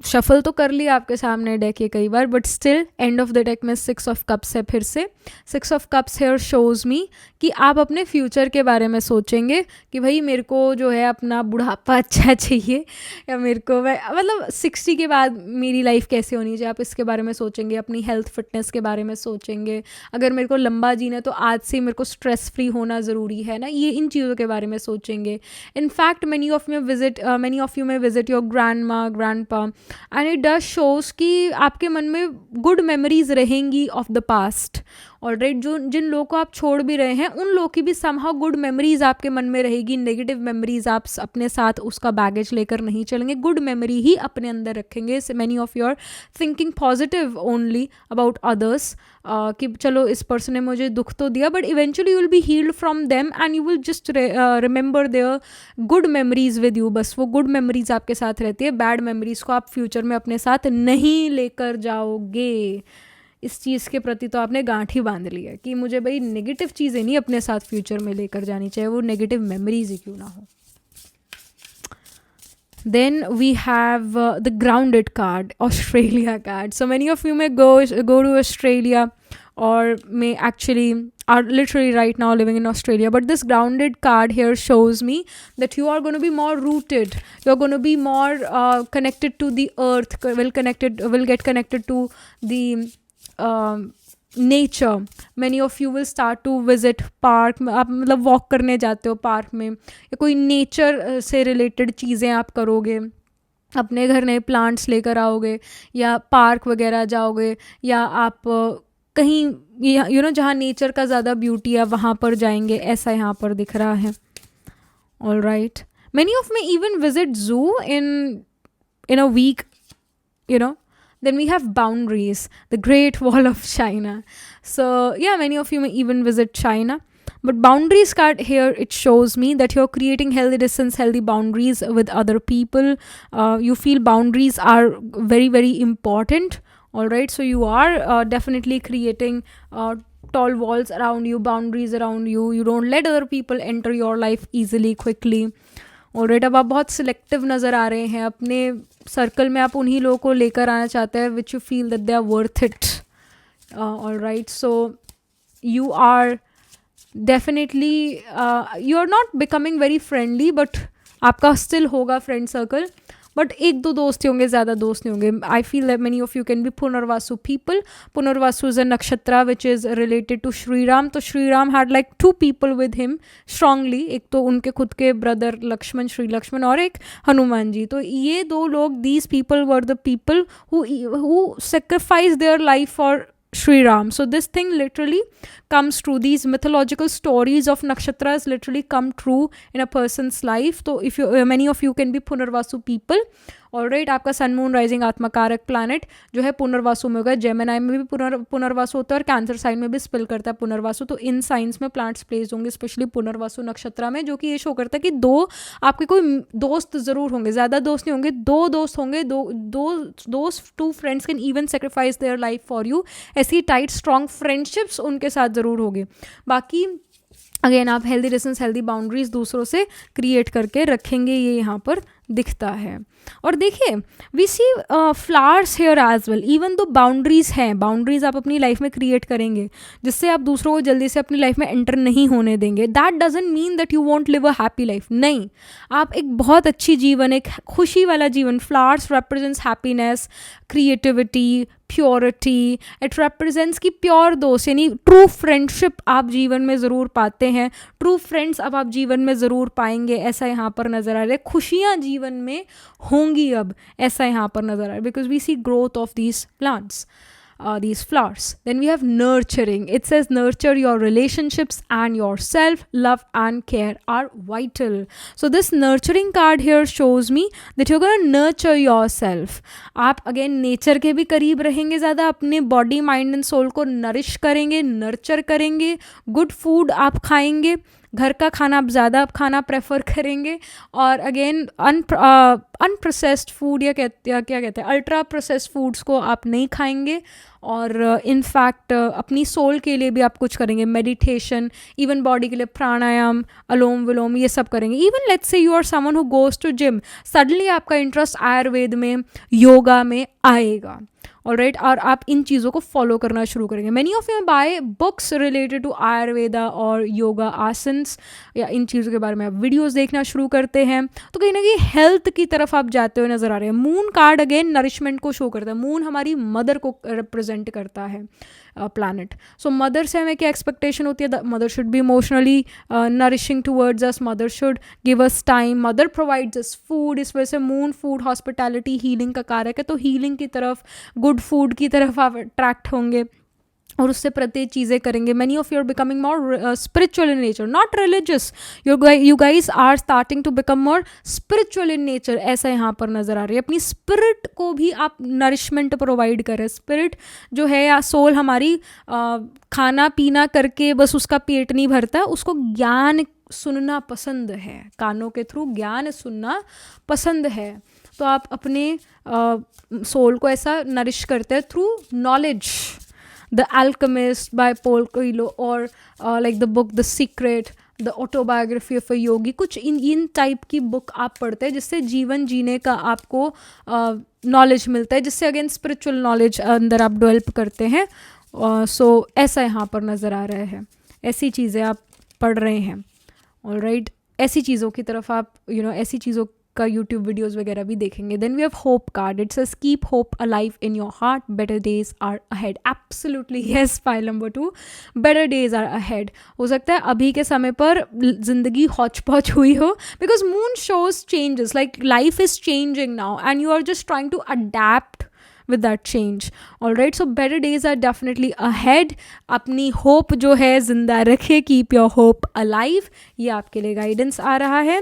शफल तो कर लिया आपके सामने डेक ये कई बार, but still end of the deck में 6 ऑफ कप्स है फिर से। 6 of cups here shows me कि आप अपने फ्यूचर के बारे में सोचेंगे कि भाई मेरे को जो है अपना बुढ़ापा अच्छा चाहिए, या मेरे को मतलब 60 के बाद मेरी लाइफ कैसे होनी चाहिए, आप इसके बारे में सोचेंगे। अपनी हेल्थ फिटनेस के बारे में सोचेंगे। अगर मेरे को लंबा जीना है तो आज से मेरे को स्ट्रेस फ्री होना ज़रूरी है ना, ये इन चीज़ों के बारे में सोचेंगे। इनफैक्ट मैनी ऑफ यू में विजिट योर ग्रैंड माँ, ग्रैंड पा, एंड इट डज शोज़ कि आपके मन में गुड मेमोरीज रहेंगी ऑफ द पास्ट। ऑलराइट, जिन लोगों को आप छोड़ भी रहे हैं उन लोगों की भी समहाउ गुड मेमोरीज आपके मन में रहेगी। नेगेटिव मेमोरीज आप अपने साथ उसका बैगेज लेकर नहीं चलेंगे, गुड मेमोरी ही अपने अंदर रखेंगे। Many of your thinking positive only about others, कि चलो इस पर्सन ने मुझे दुख तो दिया, but eventually you will be healed from them and you will just remember their good memories with you. बस वो गुड मेमोरीज आपके साथ रहती है, बैड मेमोरीज को आप फ्यूचर में अपने साथ नहीं लेकर जाओगे। इस चीज़ के प्रति तो आपने गांठ ही बांध लिया कि मुझे भाई नेगेटिव चीज़ें नहीं अपने साथ फ्यूचर में लेकर जानी चाहिए, वो नेगेटिव मेमोरीज ही क्यों ना हो। Then we have the grounded card, Australia card. So many of you may go to Australia, or may actually are literally right now living in Australia. But this grounded card here shows me that you are going to be more rooted. You're going to be more connected to the earth. Will get connected to the nature. Many of you will start to visit park. आप मतलब walk करने जाते हो park में, या कोई nature से related चीज़ें आप करोगे, अपने घर नए प्लांट्स लेकर आओगे, या पार्क वगैरह जाओगे, या आप कहीं यू नो जहाँ नेचर का ज़्यादा ब्यूटी है वहाँ पर जाएंगे, ऐसा यहाँ पर दिख रहा है. All right, many of may even visit zoo in a week, you know. Then we have boundaries, the Great Wall of China. So yeah, many of you may even visit China. But boundaries card here, it shows me that you're creating healthy distance, healthy boundaries with other people. You feel boundaries are very, very important. All right, so you are definitely creating tall walls around you, boundaries around you. You don't let other people enter your life easily, quickly. Alright, अब आप बहुत selective नज़र आ रहे हैं. अपने circle में आप उन्हीं लोगों को लेकर आना चाहते हैं which you feel that they are worth it. All right, so you are definitely you are not becoming very friendly, but आपका स्टिल होगा फ्रेंड सर्कल, बट एक दो दोस्त होंगे, ज़्यादा दोस्त नहीं होंगे. I feel that many of you can be Punarvasu people. Punarvasu is a nakshatra which is related to Shri Ram. तो Shri Ram had like 2 people with him strongly. एक तो उनके खुद के ब्रदर लक्ष्मण, श्री लक्ष्मण, और एक हनुमान जी. तो ये 2 लोग, these people were the people who sacrificed their life for Sri Ram. So this thing literally comes true. These mythological stories of nakshatras literally come true in a person's life. So if you many of you can be Punarvasu people. Alright, आपका sun moon rising आत्मकारक planet जो है पुनर्वासु में होगा. Gemini में भी पुनर्वासु होता है, और कैंसर साइन में भी स्पिल करता है पुनर्वासु. तो इन साइंस में प्लांट्स प्लेस होंगे, स्पेशली पुनर्वासु नक्षत्र में, जो कि ये शो करता है कि 2 आपके कोई दोस्त ज़रूर होंगे. ज़्यादा दोस्त नहीं होंगे, 2 दोस्त होंगे. Those 2 friends can even sacrifice their life for you. ऐसी टाइट स्ट्रॉन्ग फ्रेंडशिप्स उनके साथ ज़रूर होगी. बाकी अगेन आप हेल्दी डिस्टेंस, हेल्दी बाउंड्रीज दूसरों से क्रिएट करके रखेंगे, ये यहाँ पर दिखता है. और देखिए, we see flowers here as well. Even though boundaries हैं, बाउंड्रीज आप अपनी लाइफ में क्रिएट करेंगे जिससे आप दूसरों को जल्दी से अपनी लाइफ में एंटर नहीं होने देंगे. That doesn't mean that you want live a happy life. नहीं, आप एक बहुत अच्छी जीवन, एक खुशी वाला जीवन. Flowers represents happiness, creativity, purity. It represents की प्योर दोस्त, यानी ट्रू फ्रेंडशिप आप जीवन में ज़रूर पाते हैं. ट्रू फ्रेंड्स अब आप जीवन में ज़रूर पाएंगे, ऐसा यहाँ पर नज़र आ रहा है. खुशियाँ जीवन में होंगी अब, ऐसा यहाँ पर नज़र आ रहा है. Because we see growth of these plants, these flowers. Then we have nurturing. It says nurture your relationships and yourself. Love and care are vital. So this nurturing card here shows me that you're going to nurture yourself. आप again nature के भी करीब रहेंगे ज़्यादा, अपने body, mind and soul को nourish करेंगे, nurture करेंगे. Good food आप खाएंगे, घर का खाना आप ज़्यादा खाना प्रेफर करेंगे. और अगेन अनप्रोसेस्ड फूड या क्या कहते हैं, अल्ट्रा प्रोसेस्ड फूड्स को आप नहीं खाएंगे. और इनफैक्ट अपनी सोल के लिए भी आप कुछ करेंगे, मेडिटेशन, इवन बॉडी के लिए प्राणायाम, अलोम विलोम, ये सब करेंगे. Even let's say you are someone who goes to gym, suddenly आपका इंटरेस्ट आयुर्वेद में, योगा में आएगा. ऑलराइट, और आप इन चीज़ों को फॉलो करना शुरू करेंगे. Many of you buy books related to Ayurveda और योगा आसन्स, या इन चीज़ों के बारे में आप वीडियोस देखना शुरू करते हैं. तो कहीं ना कहीं हेल्थ की तरफ आप जाते हुए नज़र आ रहे हैं. मून कार्ड अगेन नरिशमेंट को शो करता है. मून हमारी मदर को रिप्रेजेंट करता है, प्लैनेट. सो मदर से हमें क्या एक्सपेक्टेशन होती है? Mother should be emotionally nourishing towards us, mother should give us time, mother provides us food. इस वजह से मून फूड, हॉस्पिटैलिटी, हीलिंग का कारक है. तो हीलिंग की तरफ, गुड फूड की तरफ आप अट्रैक्ट होंगे और उससे प्रत्येक चीज़ें करेंगे. Many of you are becoming more spiritual in nature, not religious. You guys are starting to become more spiritual in nature, ऐसा यहाँ पर नज़र आ रही है. अपनी स्पिरिट को भी आप नरिशमेंट प्रोवाइड करें. स्पिरिट जो है या सोल हमारी, खाना पीना करके बस उसका पेट नहीं भरता, उसको ज्ञान सुनना पसंद है, कानों के थ्रू ज्ञान सुनना पसंद है. तो आप अपने सोल को ऐसा नरिश करते हैं through knowledge. The Alchemist by Paul Coelho, or like the book The Secret, the autobiography of a yogi, कुछ इन टाइप की बुक आप पढ़ते हैं जिससे जीवन जीने का आपको नॉलेज मिलता है, जिससे अगेन स्पिरिचुअल नॉलेज अंदर आप डेवलप करते हैं. सो ऐसा यहाँ पर नज़र आ रहा है, ऐसी चीज़ें आप पढ़ रहे हैं. ऑलराइट, ऐसी चीज़ों की तरफ आप ऐसी चीज़ों का यूट्यूब वीडियोज़ वगैरह भी देखेंगे. Then we have hope card. It says keep hope alive in your heart, better days are ahead. Absolutely yes. Pile number 2, better days are ahead. हो सकता है अभी के समय पर ज़िंदगी हौच पौच हुई हो, because moon shows changes, like life is changing now and you are just trying to adapt with that change. All right, so better days are definitely ahead. अपनी hope जो है जिंदा रखे, keep your hope alive. ये आपके लिए guidance आ रहा है.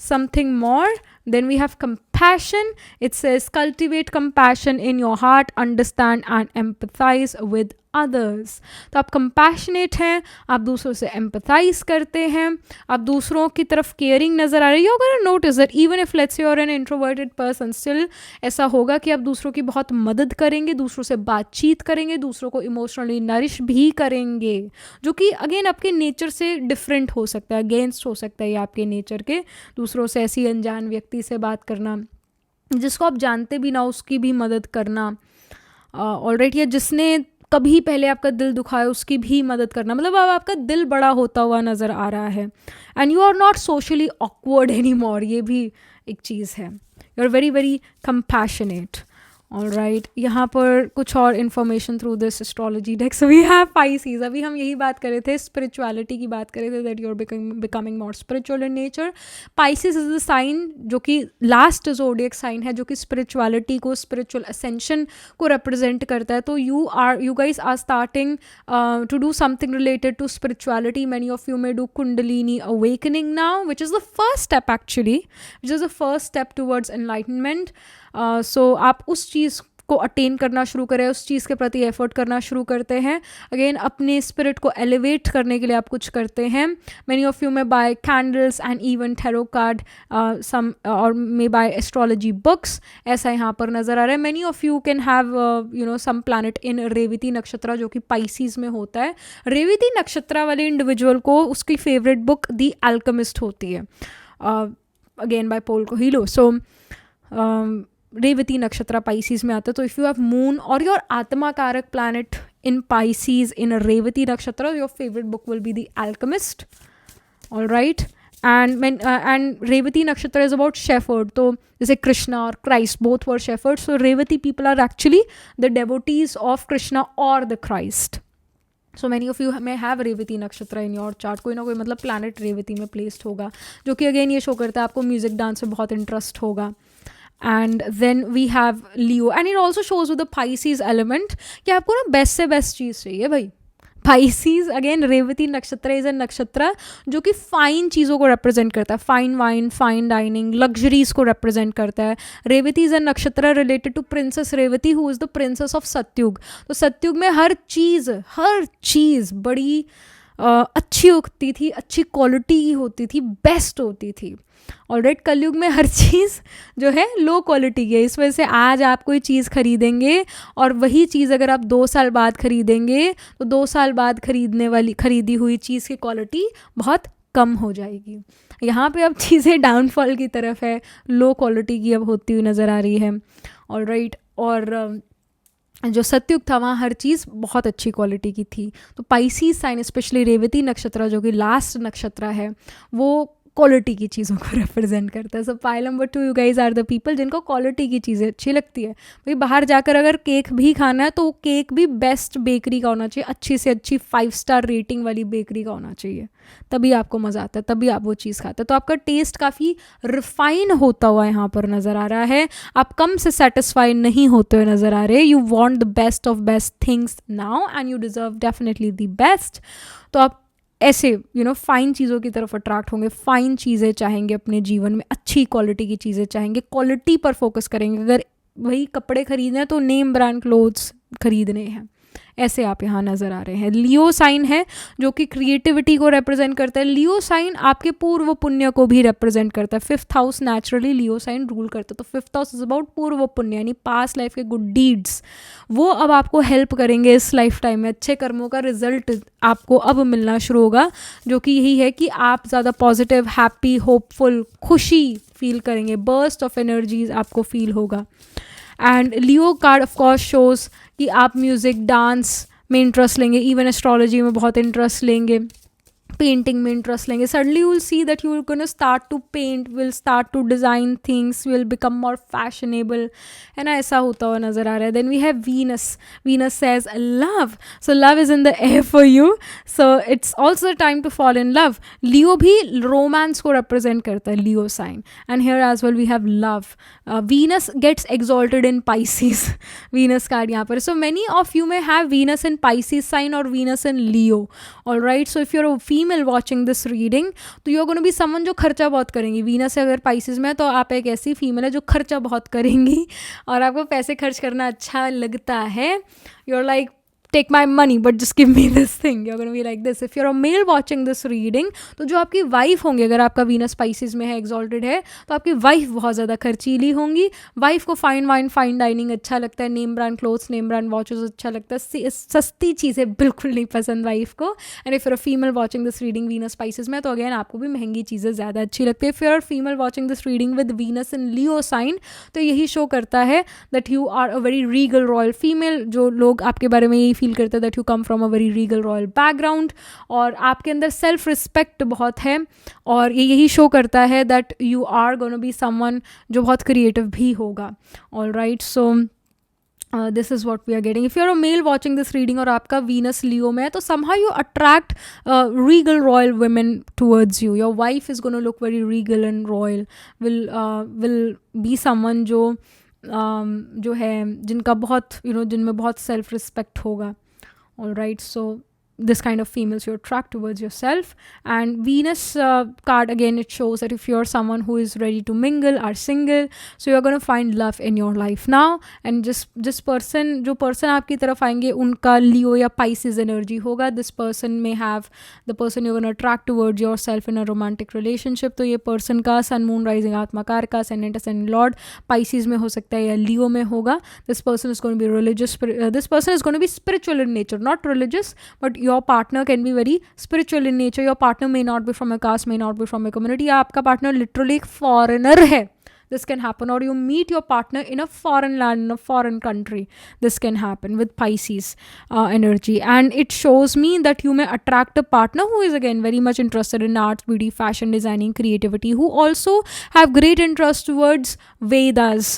Something more. Then we have compassion. It says cultivate compassion in your heart, understand and empathize with others. तो आप compassionate हैं, आप दूसरों से empathize करते हैं, आप दूसरों की तरफ caring नज़र आ रही है. You're going to notice that even if let's say you're an introverted person, still ऐसा होगा कि आप दूसरों की बहुत मदद करेंगे, दूसरों से बातचीत करेंगे, दूसरों को इमोशनली नरिश भी करेंगे, जो कि अगेन आपके नेचर से डिफरेंट हो सकता है, अगेंस्ट हो सकता है ये आपके नेचर के. दूसरों से ऐसी अनजान व्यक्ति से बात करना, जिसको आप जानते भी ना उसकी भी मदद करना. ऑलराइट, या जिसने कभी पहले आपका दिल दुखाया उसकी भी मदद करना, मतलब अब आपका दिल बड़ा होता हुआ नज़र आ रहा है. And you are not socially awkward any more, ये भी एक चीज़ है. You are very very compassionate. Alright, यहाँ पर कुछ और information through this astrology deck. So we have Pisces. अभी हम यही बात कर रहे थे, स्पिरिचुअलिटी की बात कर रहे थे, that you are becoming more spiritual in nature. Pisces is the sign जो कि लास्ट जोडियक साइन है, जो कि स्पिरिचुअलिटी को, स्पिरिचुअल असेंशन को रिप्रेजेंट करता है. तो you guys are starting to do something related to spirituality. Many of you may do kundalini awakening now, which is the first step actually, which is the first step towards enlightenment. So आप उस चीज़ को attain करना शुरू करें, उस चीज़ के प्रति effort करना शुरू करते हैं. अगेन अपने स्पिरिट को एलिवेट करने के लिए आप कुछ करते हैं. Many of you may buy candles and even tarot card, some और मे बाय एस्ट्रोलॉजी बुक्स. ऐसा यहाँ पर नज़र आ रहा है. Many of you can have some planet in Revati nakshatra, जो कि पाइसीज में होता है. रेवती नक्षत्र वाले इंडिविजुअल को उसकी फेवरेट बुक द अल्केमिस्ट होती है, again by Paulo Coelho. So Revati nakshatra Pisces में आता है. तो इफ़ यू हैव मून और your atma karaka planet in Pisces in Revati nakshatra, your favourite book will be the alchemist. All right, and Revati nakshatra is about shepherd. तो जैसे कृष्णा और Christ both were shepherd. So Revati people are actually the devotees of Krishna और the Christ. So many of you may have Revati नक्षत्र इन your chart. कोई ना कोई मतलब planet Revati में प्लेस्ड होगा, जो कि अगेन ये शो करता है आपको म्यूजिक डांस में बहुत इंटरेस्ट होगा. And then we have Leo, and it also shows with the Pisces element कि आपको ना बेस्ट से बेस्ट चीज़ चाहिए भाई. Pisces again Revati nakshatra is a नक्षत्र जो कि फाइन चीज़ों को रिप्रेजेंट करता है, fine wine, fine dining, luxuries को रिप्रेजेंट करता है. Revati is a nakshatra related to princess Revati who is the princess of Satyug. तो सत्युग में हर चीज़ बड़ी अच्छी होती थी, अच्छी क्वालिटी की होती थी, बेस्ट होती थी. ऑलराइट, कलयुग में हर चीज़ जो है लो क्वालिटी की है. इस वजह से आज आप कोई चीज़ खरीदेंगे और वही चीज़ अगर आप 2 साल बाद खरीदेंगे तो 2 साल बाद खरीदी हुई चीज़ की क्वालिटी बहुत कम हो जाएगी. यहाँ पे अब चीज़ें डाउनफॉल की तरफ है, लो क्वालिटी की अब होती हुई नज़र आ रही है. ऑलराइट, और जो सत्युग था वहाँ हर चीज़ बहुत अच्छी क्वालिटी की थी. तो Pisces sign specially Revati nakshatra जो कि लास्ट नक्षत्र है वो क्वालिटी की चीज़ों को रिप्रेजेंट करता है. So pile number 2, you guys are the people जिनको क्वालिटी की चीज़ें अच्छी लगती है. भाई बाहर जाकर अगर केक भी खाना है तो केक भी बेस्ट बेकरी का होना चाहिए, अच्छी से अच्छी 5 स्टार रेटिंग वाली बेकरी का होना चाहिए, तभी आपको मज़ा आता है, तभी आप वो चीज़ खाते हैं. तो आपका टेस्ट काफ़ी रिफाइन होता हुआ यहाँ पर नज़र आ रहा है. आप कम से सेटिस्फाई नहीं होते हुए नज़र आ रहे. You want the best of best things now and you deserve definitely the best. तो आप ऐसे फाइन चीज़ों की तरफ अट्रैक्ट होंगे, फाइन चीज़ें चाहेंगे अपने जीवन में, अच्छी क्वालिटी की चीज़ें चाहेंगे, क्वालिटी पर फोकस करेंगे. अगर वही कपड़े खरीदने हैं तो नेम ब्रांड क्लोथ्स खरीदने हैं. ऐसे आप यहाँ नज़र आ रहे हैं। लियो साइन है जो कि क्रिएटिविटी को रिप्रेजेंट करता है। लियो साइन आपके पूर्व पुण्य को भी रिप्रेजेंट करता है। 5th हाउस नेचुरली लियो साइन रूल करता है, तो 5th हाउस इज अबाउट पूर्व पुण्य, यानी पास्ट लाइफ के गुड डीड्स। वो अब आपको हेल्प करेंगे इस लाइफ टाइम में। अच्छे कर्मों का रिजल्ट आपको अब मिलना शुरू होगा, जो कि यही है कि आप ज़्यादा पॉजिटिव, हैप्पी, होपफुल, खुशी फील करेंगे। बर्स्ट ऑफ एनर्जीज आपको फील होगा। And Leo card of course shows कि आप म्यूज़िक, डांस में इंटरेस्ट लेंगे, इवन एस्ट्रोलॉजी में बहुत इंटरेस्ट लेंगे, पेंटिंग में इंटरेस्ट लेंगे। Suddenly you will see that you will gonna start to paint, will start to design things, will become more fashionable, है ना, ऐसा होता हुआ नज़र आ रहा है। Then we have Venus. Venus says love, so love is in the air for you, so it's also the time to fall in love. Leo भी रोमांस को रिप्रेजेंट करता है, Leo sign, and here as well we have love. Venus gets exalted in Pisces, Venus card यहाँ पर। So many of you में have Venus in Pisces sign और Venus in Leo, all right. So if you're a female watching this reading, तो you are gonna be someone जो खर्चा बहुत करेंगी। Venus अगर पाइसिस में है तो आप एक ऐसी फीमेल है जो खर्चा बहुत करेंगी और आपको पैसे खर्च करना अच्छा लगता है। You are like, take my money but just give me this thing, you're going to be like this. If you're a male watching this reading, तो जो आपकी वाइफ होंगी, अगर आपका वीनस स्पाइसिस में है, एक्सॉल्टेड है, तो आपकी वाइफ बहुत ज़्यादा खर्चीली होंगी। वाइफ को फाइन वाइन, फाइन डाइनिंग अच्छा लगता है, name brand clothes, name brand watches अच्छा लगता है, सस्ती चीज़ें बिल्कुल नहीं पसंद वाइफ को। And if you're a female watching this reading Venus Pisces में, तो अगेन आपको भी महंगी चीज़ें ज़्यादा अच्छी लगती है। If you're female watching this reading with Venus in Leo sign, तो यही शो करता है that you are a very regal royal female. जो लोग आपके बारे में यही फील करते हैं that you come from a very regal royal background, और आपके अंदर सेल्फ रिस्पेक्ट बहुत है, और ये यही शो करता है that you are gonna be someone जो बहुत क्रिएटिव भी होगा, alright. So this is what we are getting. If you are a male watching this reading और आपका वीनस लियो में है, तो somehow you attract regal royal women towards you. Your wife is gonna look very regal and royal, will be someone जो है जिनका बहुत जिनमें बहुत सेल्फ रिस्पेक्ट होगा, alright. So this kind of females you attract towards yourself. And Venus card, again, it shows that if you're someone who is ready to mingle or single, so you're going to find love in your life now. And just person जो person आपकी तरफ आएंगे उनका Leo या Pisces energy होगा. This person may have the person you're going to attract towards yourself in a romantic relationship. तो ये person का sun moon rising आत्मा कारक, ascendant ascendant lord Pisces में हो सकता है या Leo में होगा. This person is going to be religious. This person is going to be spiritual in nature, not religious, but your partner can be very spiritual in nature. Your partner may not be from a caste, may not be from a community. आपका partner literally एक foreigner है. This can happen. Or you meet your partner in a foreign land, in a foreign country. This can happen with Pisces energy. And it shows me that you may attract a partner who is again very much interested in arts, beauty, fashion, designing, creativity, who also have great interest towards Vedas,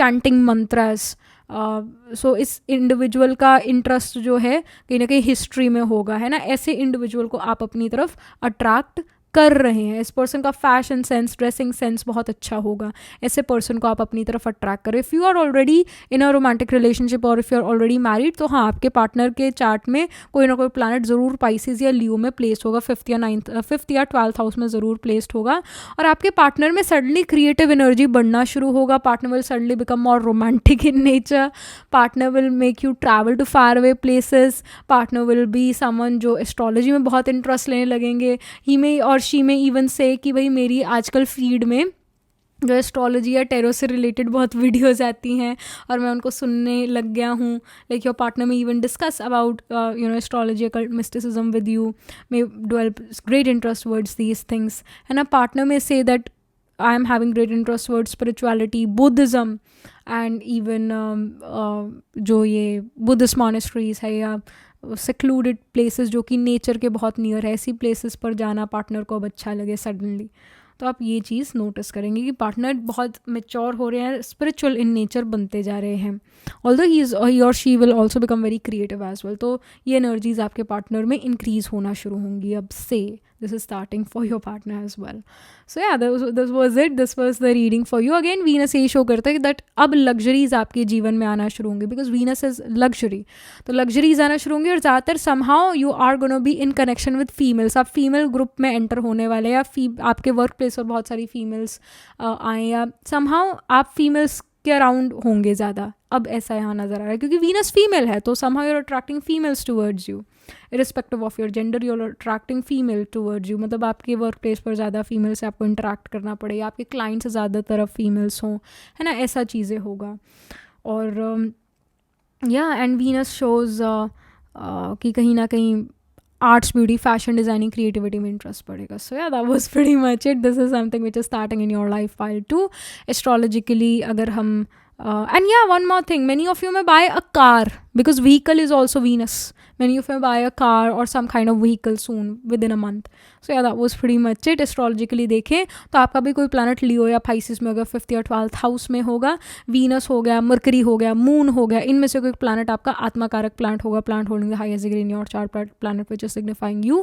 chanting mantras. सो इस individual का interest जो है कहीं ना कहीं history में होगा, है ना। ऐसे इंडिविजुअल को आप अपनी तरफ अट्रैक्ट कर रहे हैं। इस पर्सन का फैशन सेंस, ड्रेसिंग सेंस बहुत अच्छा होगा। ऐसे पर्सन को आप अपनी तरफ अट्रैक्ट करें। If you are already in a romantic relationship और if you are already married, तो हाँ, आपके पार्टनर के चार्ट में कोई ना कोई प्लैनेट ज़रूर पाइसेस या लियो में प्लेस्ड होगा, 5th या 12th हाउस में ज़रूर प्लेस्ड होगा। और आपके पार्टनर में सडनली क्रिएटिव एनर्जी बढ़ना शुरू होगा। Partner will suddenly become more romantic in nature. Partner will make you travel to far away places. Partner will be someone जो एस्ट्रोलॉजी में बहुत इंटरेस्ट लेने लगेंगे। ही में और शी में इवन से कि भाई मेरी आजकल फीड में जो एस्ट्रोलॉजी या टेरो से रिलेटेड बहुत वीडियोज़ आती हैं और मैं उनको सुनने लग गया हूँ। लाइक योर पार्टनर में even discuss about astrology, occult mysticism with you, may develop great interest words these things, है ना। पार्टनर में say that I am having great interest words spirituality, Buddhism, and even जो ये Buddhist monasteries है या secluded places जो कि nature के बहुत नियर है, ऐसी प्लेसेस पर जाना पार्टनर को अब अच्छा लगे सडनली। तो आप ये चीज़ नोटिस करेंगे कि पार्टनर बहुत मेच्योर हो रहे हैं, स्पिरिचुअल इन नेचर बनते जा रहे हैं। ऑल्दो ही और she will also become very creative as well. तो ये एनर्जीज आपके पार्टनर में इंक्रीज होना शुरू होंगी अब से। This is starting for your partner as well. So yeah this was it, this was the reading for you. Again Venus यही शो करता है दैट अब लग्जरीज आपके जीवन में आना शुरू होंगी, बिकॉज वीनस इज लग्जरी। तो लग्जरीज आना शुरू होंगी और ज़्यादातर somehow you are gonna be in connection with females. आप फीमेल ग्रुप में एंटर होने वाले, या आपके वर्क प्लेस पर बहुत सारी फीमेल्स आएँ, या समहाउ आप फीमेल्स के अराउंड होंगे ज़्यादा। अब ऐसा यहाँ नज़र आ रहा है क्योंकि वीनस फीमेल है, तो somehow you're attracting females towards you, irrespective of your gender you're attracting female towards you. मतलब आपके वर्क प्लेस पर ज़्यादा फीमेल से आपको इंटरेक्ट करना पड़े, आपके क्लाइंट से ज़्यादा तरफ फीमेल्स हों, है ना, ऐसा चीज़ें होगा। और या एंड वीनस शोज़ कि कहीं ना कहीं arts, beauty, fashion, designing, creativity में इंटरेस्ट पड़ेगा। सो yeah that was pretty much it. This is something which is starting in your life pile 2 astrologically. अगर हम and yeah, one more thing, many of you may buy a car because vehicle is also Venus. Many of you may buy a car or some kind of vehicle soon within a month. So yeah, that was pretty much it. Astrologically देखें तो आपका भी कोई planet लियो या Pisces में होगा, 5th या 12th house में होगा, Venus हो गया, Mercury हो गया, Moon हो गया, इनमें से कोई planet आपका आत्माकारक planet होगा, planet holding the highest degree in your chart, planet which is signifying you।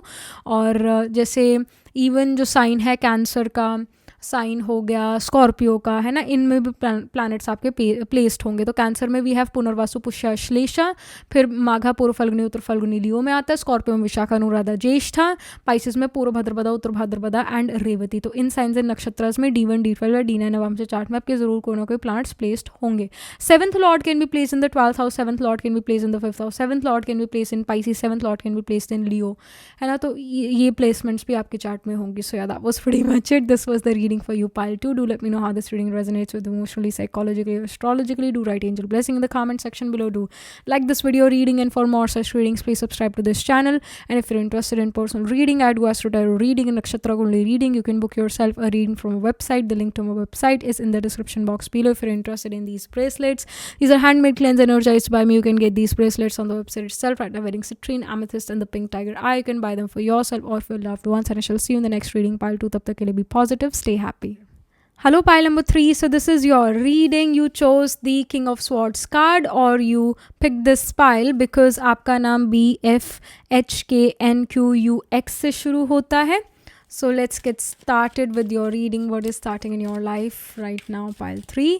और जैसे even जो sign है कैंसर का साइन हो गया, स्कॉर्पियो का, है ना, इनमें भी प्लैनेट्स आपके प्लेस्ड होंगे। तो कैंसर में वी हैव पुनर्वासु, पुष्य, श्लेषा, फिर माघा, पूर्व फल्गुनी, उत्तर फल्गुनी लियो में आता है, स्कॉर्पियो में विशाखा, अनुराधा, ज्येष्ठा, पाइसेस में पूर्व भाद्रपदा, उत्तर भाद्रपदा एंड रेवती। तो इन साइंस एंड नक्षत्रस में D1, D12 या D9 नवम से चार्ट में आपके जरूर कोई ना कोई प्लैनेट्स प्लेस्ड होंगे। 7th lord can be place in the 12th house, 7th lord can be place in the 5th house, 7th lord can be place in Pisces, 7th lord can be placed in Leo, है ना। तो ये placements भी आपके chart में होंगी। सो yeah that was pretty much it. This was the reading for you pile 2। Do let me know how this reading resonates with you emotionally, psychologically, astrologically. Do write angel blessing in the comment section below. Do like this video reading, and for more such readings please subscribe to this channel. And if you're interested in personal reading, I do Astro Tarot reading and Nakshatra Kundali reading. You can book yourself a reading from a website. The link to my website is in the description box below. If you're interested in these bracelets, these are handmade, cleansed, energized by me. You can get these bracelets on the website itself at the wedding citrine, amethyst and the pink tiger eye. You can buy them for yourself or for your loved ones, and I shall see you in the next reading pile 2. Tab tak ke liye be positive, stay happy. Hello pile number 3. So this is your reading. You chose the King of Swords card, or you picked this pile because आपका नाम BFHKNQUX से शुरू होता है. So let's get started with your reading. What is starting in your life right now, pile 3.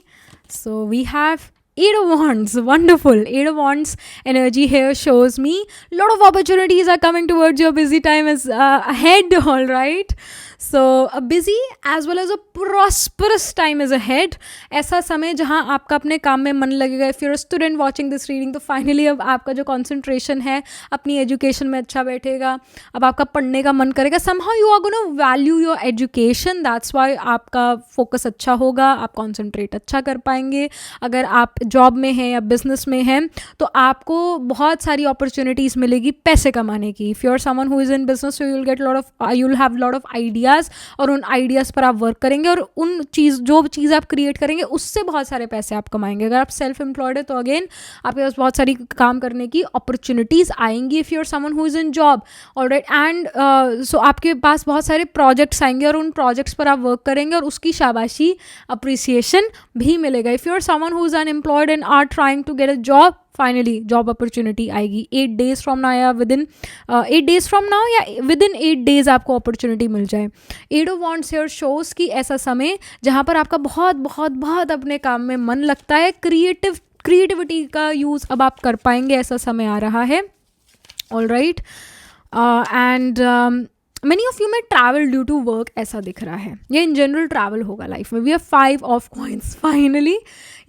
So we have 8 of Wands. Wonderful. 8 of Wands energy here shows me a lot of opportunities are coming towards you. Busy time is ahead, all right. So a busy as well as a prosperous time is ahead. ऐसा समय जहाँ आपका अपने काम में मन लगेगा. If you're a student watching this reading, तो finally अब आपका जो concentration है अपनी education में अच्छा बैठेगा. अब आपका पढ़ने का मन करेगा. Somehow you are going to value your education. That's why आपका focus अच्छा होगा. आप concentrate अच्छा कर पाएंगे. अगर आप जॉब में हैं या बिजनेस में हैं तो आपको बहुत सारी opportunities मिलेगी पैसे कमाने की. If you're someone who is in business, so you'll have lot of ideas, और उन आइडियाज़ पर आप वर्क करेंगे और उन जो चीज़ आप क्रिएट करेंगे उससे बहुत सारे पैसे आप कमाएंगे. अगर आप सेल्फ एम्प्लॉयड है तो अगेन आपके पास बहुत सारी काम करने की अपॉर्चुनिटीज़ आएंगी. If you are someone who is in job, alright, and so आपके पास बहुत सारे प्रोजेक्ट्स आएंगे और उन प्रोजेक्ट्स पर आप वर्क करेंगे और उसकी शाबाशी, अप्रिसिएशन भी मिलेगा. If you are someone who is unemployed and are trying to get a job, finally job opportunity आएगी. 8 days from now या विदिन 8 days from now या विदिन 8 days आपको अपॉर्चुनिटी मिल जाए. 8 of Wands here shows कि ऐसा समय जहाँ पर आपका बहुत बहुत बहुत अपने काम में मन लगता है. क्रिएटिविटी का यूज़ अब आप कर पाएंगे, ऐसा समय आ रहा है. All right, and many of you may travel due to work, ऐसा दिख रहा है. ये इन जनरल ट्रैवल होगा लाइफ में. We have 5 of Coins. Finally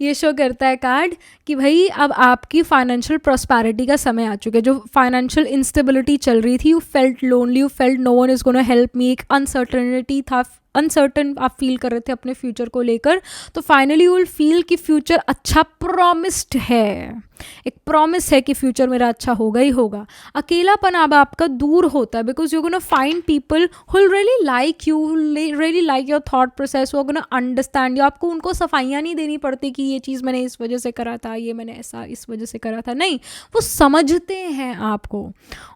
ये शो करता है कार्ड कि भाई अब आपकी फाइनेंशियल प्रॉस्पेरिटी का समय आ चुका है. जो फाइनेंशियल इंस्टेबिलिटी चल रही थी, you felt lonely, you felt no one is gonna help me, एक अनसर्टनिटी था, अनसर्टन आप फील कर रहे थे अपने फ्यूचर को लेकर. तो फाइनली यू विल फील कि फ्यूचर अच्छा प्रॉमिस्ड है. एक प्रॉमिस है कि फ्यूचर मेरा अच्छा होगा ही होगा. अकेलापन अब आपका दूर होता है because you gonna find people who will really like you, really like your thought process, वो गोना अंडरस्टैंड यू. आपको उनको सफाइयाँ नहीं देनी पड़ती कि ये चीज़ मैंने इस वजह से करा था, ये मैंने ऐसा इस वजह से करा था. नहीं, वो समझते हैं आपको.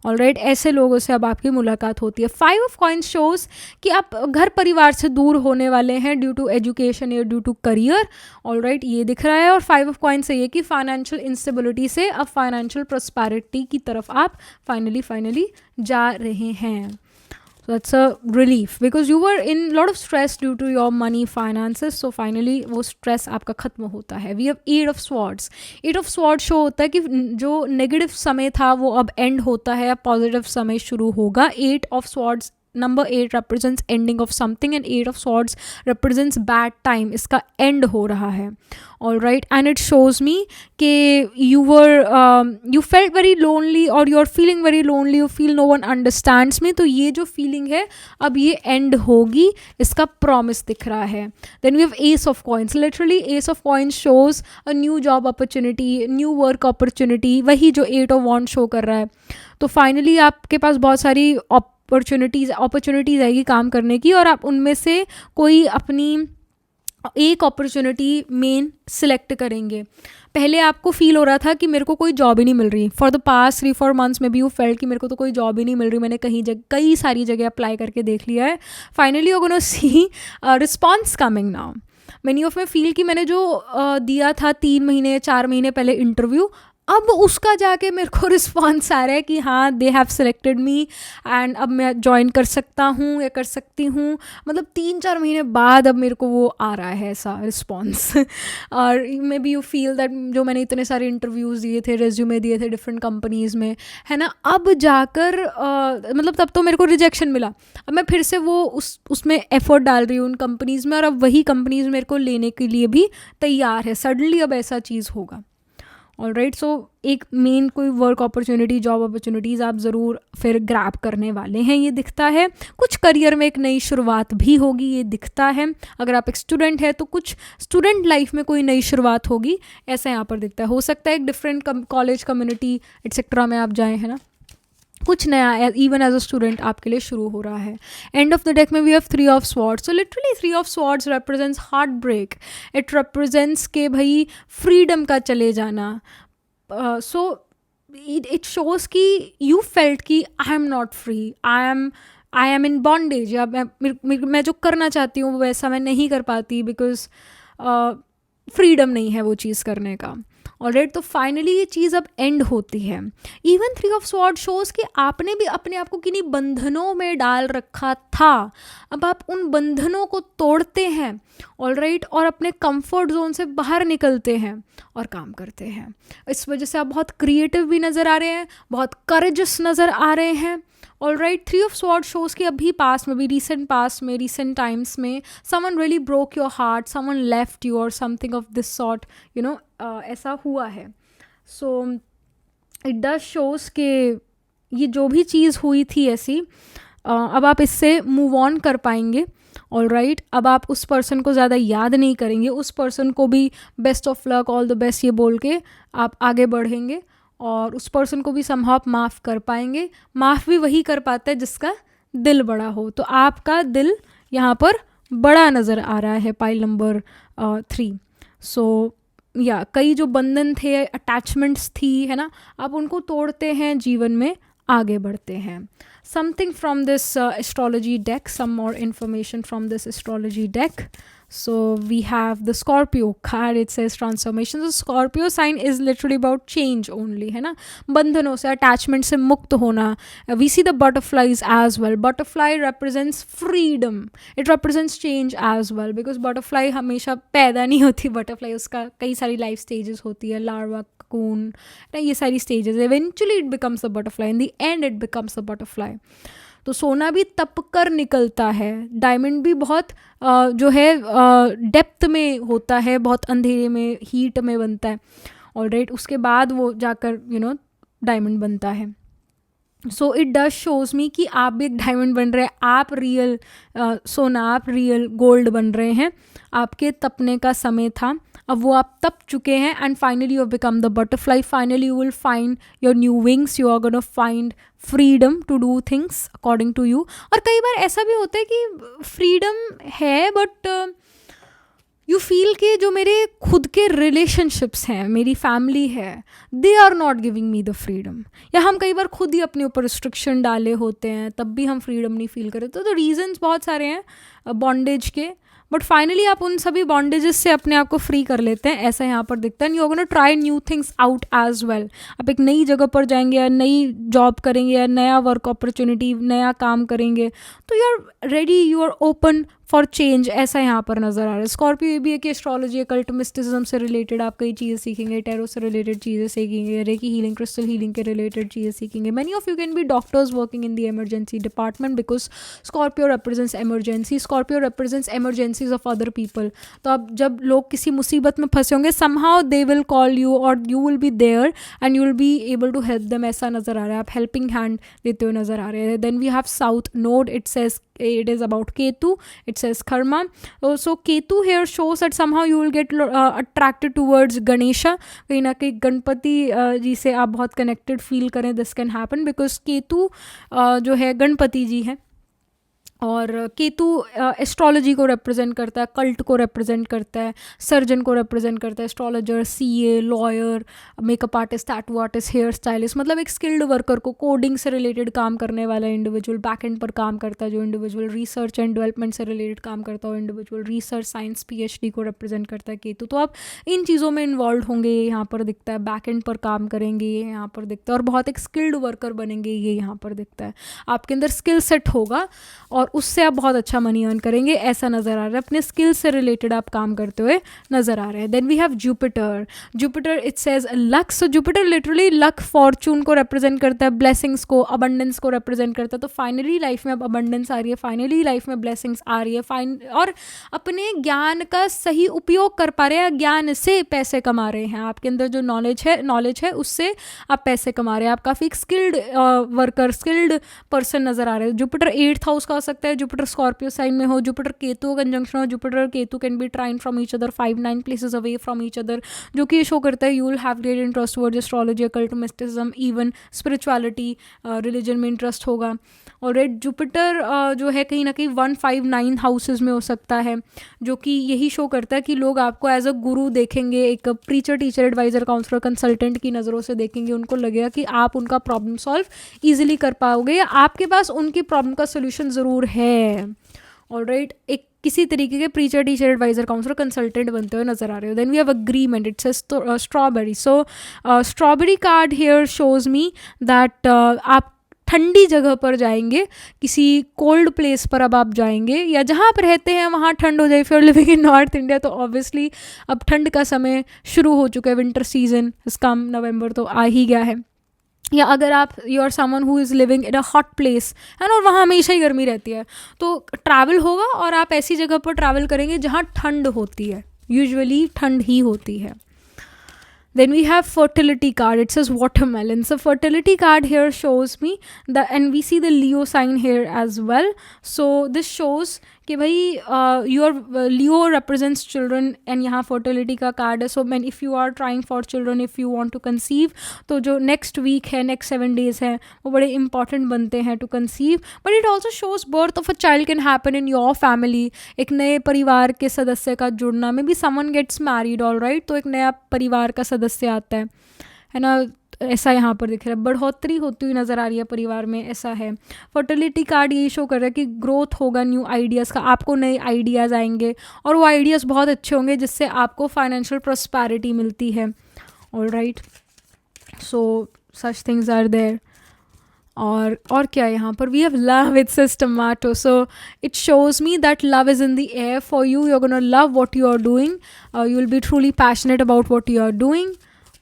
ऑलराइट, ऐसे लोगों से अब आपकी मुलाकात होती है. 5 of Coins शोज कि आप घर परिवार से दूर होने वाले हैं ड्यू टू एजुकेशन या ड्यू टू करियर. ऑलराइट, ये दिख रहा है. और 5 of Coins से ये कि फाइनेंशियल इंस्टेबिलिटी से अब फाइनेंशियल प्रॉस्पेरिटी की तरफ आप फाइनली जा रहे हैं. So that's a relief because you were in lot of stress due to your money finances. So finally वो stress आपका ख़त्म होता है. We have 8 of Swords. 8 of Swords show होता है कि जो नेगेटिव समय था वो अब एंड होता है, अब पॉजिटिव समय शुरू होगा. 8 of Swords number 8 represents ending of something and 8 of swords represents bad time. इसका end हो रहा है. All right, and it shows me कि you felt very lonely or you're feeling very lonely, you feel no one understands me. तो ये जो feeling है अब ये end होगी, इसका promise दिख रहा है. Then we have ace of coins. Literally ace of coins shows a new job opportunity, new work opportunity, वही जो 8 of wands show कर रहा है. तो फाइनली आपके पास बहुत सारी अपॉर्चुनिटीज़ आएगी काम करने की, और आप उनमें से कोई अपनी एक अपॉर्चुनिटी मेन सिलेक्ट करेंगे. पहले आपको फील हो रहा था कि मेरे को कोई जॉब ही नहीं मिल रही. फॉर द पास्ट 3-4 months में भी यू फेल्ट कि मेरे को तो कोई जॉब ही नहीं मिल रही, मैंने कई सारी जगह अप्लाई करके देख लिया है. Finally you gonna see response coming now. Many of में फील कि मैंने जो दिया था 3 महीने 4 महीने पहले इंटरव्यू, अब उसका जाके मेरे को रिस्पॉन्स आ रहा है कि हाँ they have selected me and अब मैं ज्वाइन कर सकता हूँ या कर सकती हूँ. मतलब 3-4 महीने बाद अब मेरे को वो आ रहा है ऐसा रिस्पॉन्स. और may be you feel that जो मैंने इतने सारे इंटरव्यूज़ दिए थे, रेज्यूमे दिए थे डिफरेंट कंपनीज़ में, है ना, अब जाकर मतलब तब तो मेरे को रिजेक्शन मिला, अब मैं फिर से वो उसमें एफर्ट डाल रही हूँ उन कंपनीज़ में, और अब वही कंपनीज़ मेरे को लेने के लिए भी तैयार है. सडनली अब ऐसा चीज़ होगा. ऑल राइट, सो एक मेन कोई वर्क अपॉर्चुनिटी, जॉब अपॉर्चुनिटीज़ आप ज़रूर फिर ग्रैब करने वाले हैं, ये दिखता है. कुछ करियर में एक नई शुरुआत भी होगी, ये दिखता है. अगर आप एक स्टूडेंट है तो कुछ स्टूडेंट लाइफ में कोई नई शुरुआत होगी, ऐसा यहाँ पर दिखता है. हो सकता है एक डिफरेंट कॉलेज कम्युनिटी एट्सेट्रा में आप जाएँ, है ना, कुछ नया इवन एज अ स्टूडेंट आपके लिए शुरू हो रहा है. एंड ऑफ द डेक में we have 3 of swords. So literally 3 of swords represents heart break. It represents के भाई फ्रीडम का चले जाना. सो इट शोज कि यू फेल्ट कि I am not free, I am in bondage, या मैं जो करना चाहती हूँ वैसा मैं नहीं कर पाती बिकॉज फ्रीडम नहीं है वो चीज़ करने का. ऑलराइट, तो फाइनली ये चीज़ अब एंड होती है. इवन 3 of swords शोज़ कि आपने भी अपने आप को किन्हीं बंधनों में डाल रखा था, अब आप उन बंधनों को तोड़ते हैं. ऑलराइट, और अपने कंफर्ट जोन से बाहर निकलते हैं और काम करते हैं. इस वजह से आप बहुत क्रिएटिव भी नज़र आ रहे हैं, बहुत करेजस नज़र आ रहे हैं. ऑलराइट, 3 of swords शोज़ कि अभी पास में भी, रिसेंट पास में, रिसेंट टाइम्स में someone really broke your heart, someone left you और something of this sort, you know, ऐसा हुआ है. सो इट डज शोज़ कि ये जो भी चीज़ हुई थी ऐसी, अब आप इससे मूव ऑन कर पाएंगे. ऑलराइट, अब आप उस पर्सन को ज़्यादा याद नहीं करेंगे, उस पर्सन को भी best of luck, all the best ये बोल के आप आगे बढ़ेंगे, और उस पर्सन को भी समहाउ आप माफ़ कर पाएंगे. माफ़ भी वही कर पाता है जिसका दिल बड़ा हो. तो आपका दिल यहाँ पर बड़ा नज़र आ रहा है पाइल नंबर 3. सो या कई जो बंधन थे, अटैचमेंट्स थी, है ना, आप उनको तोड़ते हैं, जीवन में आगे बढ़ते हैं. Something from this astrology deck, some more information from this astrology deck. So we have the Scorpio card. It says transformation. So Scorpio sign is literally about change only, है ना, बंधनों से, अटैचमेंट से मुक्त होना. We see the butterflies as well. Butterfly represents freedom. It represents change as well because butterfly हमेशा पैदा नहीं होती. Butterfly उसका कई सारी life stages होती है, larva, cocoon, ये सारी stages. Eventually it becomes a butterfly. In the end it becomes a butterfly. तो सोना भी तप कर निकलता है, डायमंड भी बहुत जो है डेप्थ में होता है, बहुत अंधेरे में, हीट में बनता है. ऑलराइट, उसके बाद वो जाकर यू नो डायमंड बनता है. So it does shows me कि आप भी एक डायमंड बन रहे हैं, आप रियल सोना, आप रियल गोल्ड बन रहे हैं. आपके तपने का समय था, अब वो आप तप चुके हैं, and finally you have become the butterfly. Finally you will find your new wings, you are gonna find freedom to do things according to you. और कई बार ऐसा भी होता है कि फ्रीडम है बट यू फील कि जो मेरे खुद के रिलेशनशिप्स हैं, मेरी फैमिली है, they are not giving me the freedom. या हम कई बार खुद ही अपने ऊपर रिस्ट्रिक्शन डाले होते हैं, तब भी हम फ्रीडम नहीं फील कर रहे. तो रीजंस बहुत सारे हैं बॉन्डेज के, बट फाइनली आप उन सभी बॉन्डेजेस से अपने आप को फ्री कर लेते हैं, ऐसा यहाँ पर दिखता है. You are gonna try new things out as well. आप एक नई जगह पर जाएंगे, या नई जॉब करेंगे, या नया वर्क अपॉर्चुनिटी, नया काम करेंगे, तो you are ready, you are open for change, ऐसा यहाँ पर नज़र आ रहा है। स्कॉर्पियो ये भी है कि एस्ट्रोलॉजी, कल्ट, मिस्टिसिज्म से रिलेटेड आप कई चीज़ें सीखेंगे, टैरो से रिलेटेड चीज़ें सीखेंगे, रेकी हीलिंग, क्रिस्टल हीलिंग के रिलेटेड चीज़ें सीखेंगे। Many of you can be doctors working in the emergency department because Scorpio represents emergency, Scorpio represents emergencies of other people. तो अब जब लोग किसी मुसीबत में फंसे होंगे, somehow they will call you और you will be there and you will be able to help them, ऐसा नज़र आ रहा है। आप हेल्पिंग हैंड देते हुए नज़र आ रहे हैं। Then we have south node, it says it is about Ketu, it says karma. So Ketu here shows that somehow you will get attracted towards Ganesha, कहीं ना कहीं गणपति जी से आप बहुत कनेक्टेड फील करें, this can happen because Ketu जो है गणपति जी हैं और केतु एस्ट्रोलॉजी को रिप्रेजेंट करता है, कल्ट को रिप्रेजेंट करता है, सर्जन को रिप्रेजेंट करता है, astrologer, CA, lawyer, makeup artist, tattoo artist, hair stylist, मतलब एक स्किल्ड वर्कर को, कोडिंग से रिलेटेड काम करने वाला इंडिविजुअल, बैक एंड पर काम करता है जो इंडिविजुअल, रिसर्च एंड डेवलपमेंट से रिलेटेड काम करता हो इंडिविजुअल, रिसर्च, साइंस, पीएचडी को रिप्रेजेंट करता है केतु। तो आप इन चीज़ों में इन्वॉल्व होंगे, ये यहाँ पर दिखता है। बैक एंड पर काम करेंगे, ये यहाँ पर दिखता है। और बहुत एक स्किल्ड वर्कर बनेंगे, ये यहाँ पर दिखता है। आपके अंदर स्किल सेट होगा और उससे आप बहुत अच्छा मनी अर्न करेंगे, ऐसा नज़र आ रहा है। अपने स्किल से रिलेटेड आप काम करते हुए नज़र आ रहे हैं। Then we have Jupiter, Jupiter it says luck. So Jupiter literally luck, fortune को रिप्रेजेंट करता है, ब्लेसिंग्स को, अबंडेंस को रिप्रेजेंट करता है। तो फाइनली लाइफ में अब अबंडेंस आ रही है, फाइनली लाइफ में ब्लेसिंग्स आ रही है, और अपने ज्ञान का सही उपयोग कर पा रहे हैं, ज्ञान से पैसे कमा रहे हैं। आपके अंदर जो नॉलेज है उससे आप पैसे कमा रहे हैं। आप काफ़ी स्किल्ड वर्कर, स्किल्ड पर्सन नज़र आ रहे हैं। जुपिटर 8th हाउस का हो सकता है, जुपिटर स्कॉर्पियो साइन में हो, जुपिटर केतु कंजंक्शन हो, Jupiter Ketu can be trine from each other 5-9 places away from each other, जो कि ये शो करता है you will have great interest towards astrology, occult, mysticism, even spirituality, religion में इंटरेस्ट होगा। और रेड जुपिटर जो है कहीं ना कहीं 1-5-9 हाउसेज में हो सकता है, जो कि यही शो करता है कि लोग आपको एज अ गुरु देखेंगे, एक preacher, teacher, advisor, counsellor, consultant की नज़रों से देखेंगे। उनको लगेगा कि आप उनका प्रॉब्लम सॉल्व ईजिली कर पाओगे, या आपके पास उनकी प्रॉब्लम का सोल्यूशन ज़रूर है। ऑलराइट, एक किसी तरीके के preacher, teacher, advisor, counsellor, consultant बनते हुए नजर आ रहे हो। Then we have agreement, it says strawberry. So strawberry card here shows me that आप ठंडी जगह पर जाएंगे, किसी कोल्ड प्लेस पर अब आप जाएंगे, या जहाँ आप रहते हैं वहाँ ठंड हो जाए। If you are living in north India तो ऑब्वियसली अब ठंड का समय शुरू हो चुका है, विंटर सीजन इसका नवंबर तो आ ही गया है। या अगर आप you are someone who is living in a hot place है ना, और वहाँ हमेशा ही गर्मी रहती है, तो ट्रैवल होगा और आप ऐसी जगह पर ट्रैवल करेंगे जहाँ ठंड होती है, यूजुअली ठंड ही होती है। Then we have fertility card, it says watermelon. So fertility card here shows me and we see the Leo sign here as well. So this shows कि भाई your Leo represents children and यहाँ fertility का card है. So man if you are trying for children, if you want to conceive, तो जो next week है, next 7 days है, वो बड़े इंपॉर्टेंट बनते हैं to conceive. But it also shows birth of a child can happen in your family. एक नए परिवार के सदस्य का जुड़ना, maybe someone gets married, all right, तो एक नया परिवार का सदस्य आता है ना, ऐसा यहाँ पर दिख रहा है. बढ़ोतरी होती हुई नज़र आ रही है परिवार में, ऐसा है. फर्टिलिटी कार्ड यही शो कर रहा है कि ग्रोथ होगा न्यू आइडियाज़ का, आपको नए आइडियाज़ आएंगे और वो आइडियाज़ बहुत अच्छे होंगे जिससे आपको फाइनेंशियल प्रॉस्पेरिटी मिलती है. All right, so such things are there. और क्या यहाँ पर we have love, it says tomato. So it shows me that love is in the air for you. You are gonna love what you are doing. You will be truly passionate about what you are doing.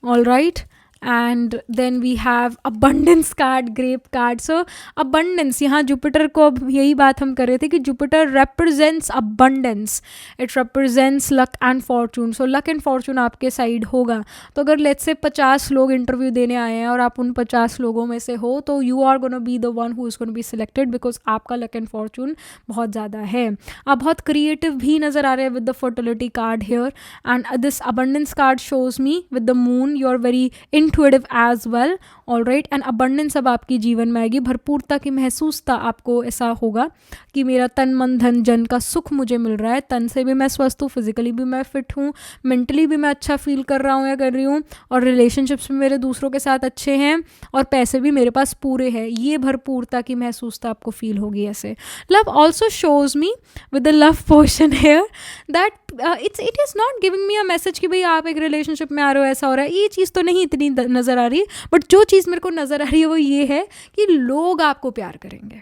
All right, and then we have abundance card, grape card. so abundance, यहाँ Jupiter को, अब यही बात हम कर रहे थे कि Jupiter represents abundance, it represents luck and fortune. so luck and fortune आपके साइड होगा. तो अगर let's say 50 लोग इंटरव्यू देने आए हैं और आप उन 50 लोगों में से हो, तो you are gonna be the one who is gonna be selected because आपका luck and fortune बहुत ज़्यादा है. आप बहुत क्रिएटिव भी नज़र आ रहे हैं with the fertility card here, and this abundance card shows me with the moon you are very intuitive as well. All right, and abundance अब आपकी जीवन में आएगी. भरपूरता की महसूसता आपको ऐसा होगा कि मेरा तन मन धन जन का सुख मुझे मिल रहा है. तन से भी मैं स्वस्थ हूँ, फिजिकली भी मैं फिट हूँ, मेंटली भी मैं अच्छा फील कर रहा हूँ या कर रही हूँ, और रिलेशनशिप्स में मेरे दूसरों के साथ अच्छे हैं, और पैसे भी मेरे पास पूरे हैं. ये भरपूरता की महसूसता आपको फील होगी ऐसे. Love also shows me with the love portion here that it is not giving me a message कि भाई आप एक रिलेशनशिप में आ रहे हो, ऐसा हो रहा है. ये चीज़ तो नहीं इतनी नज़र आ रही, बट जो चीज़ मेरे को नज़र आ रही है वो ये है कि लोग आपको प्यार करेंगे.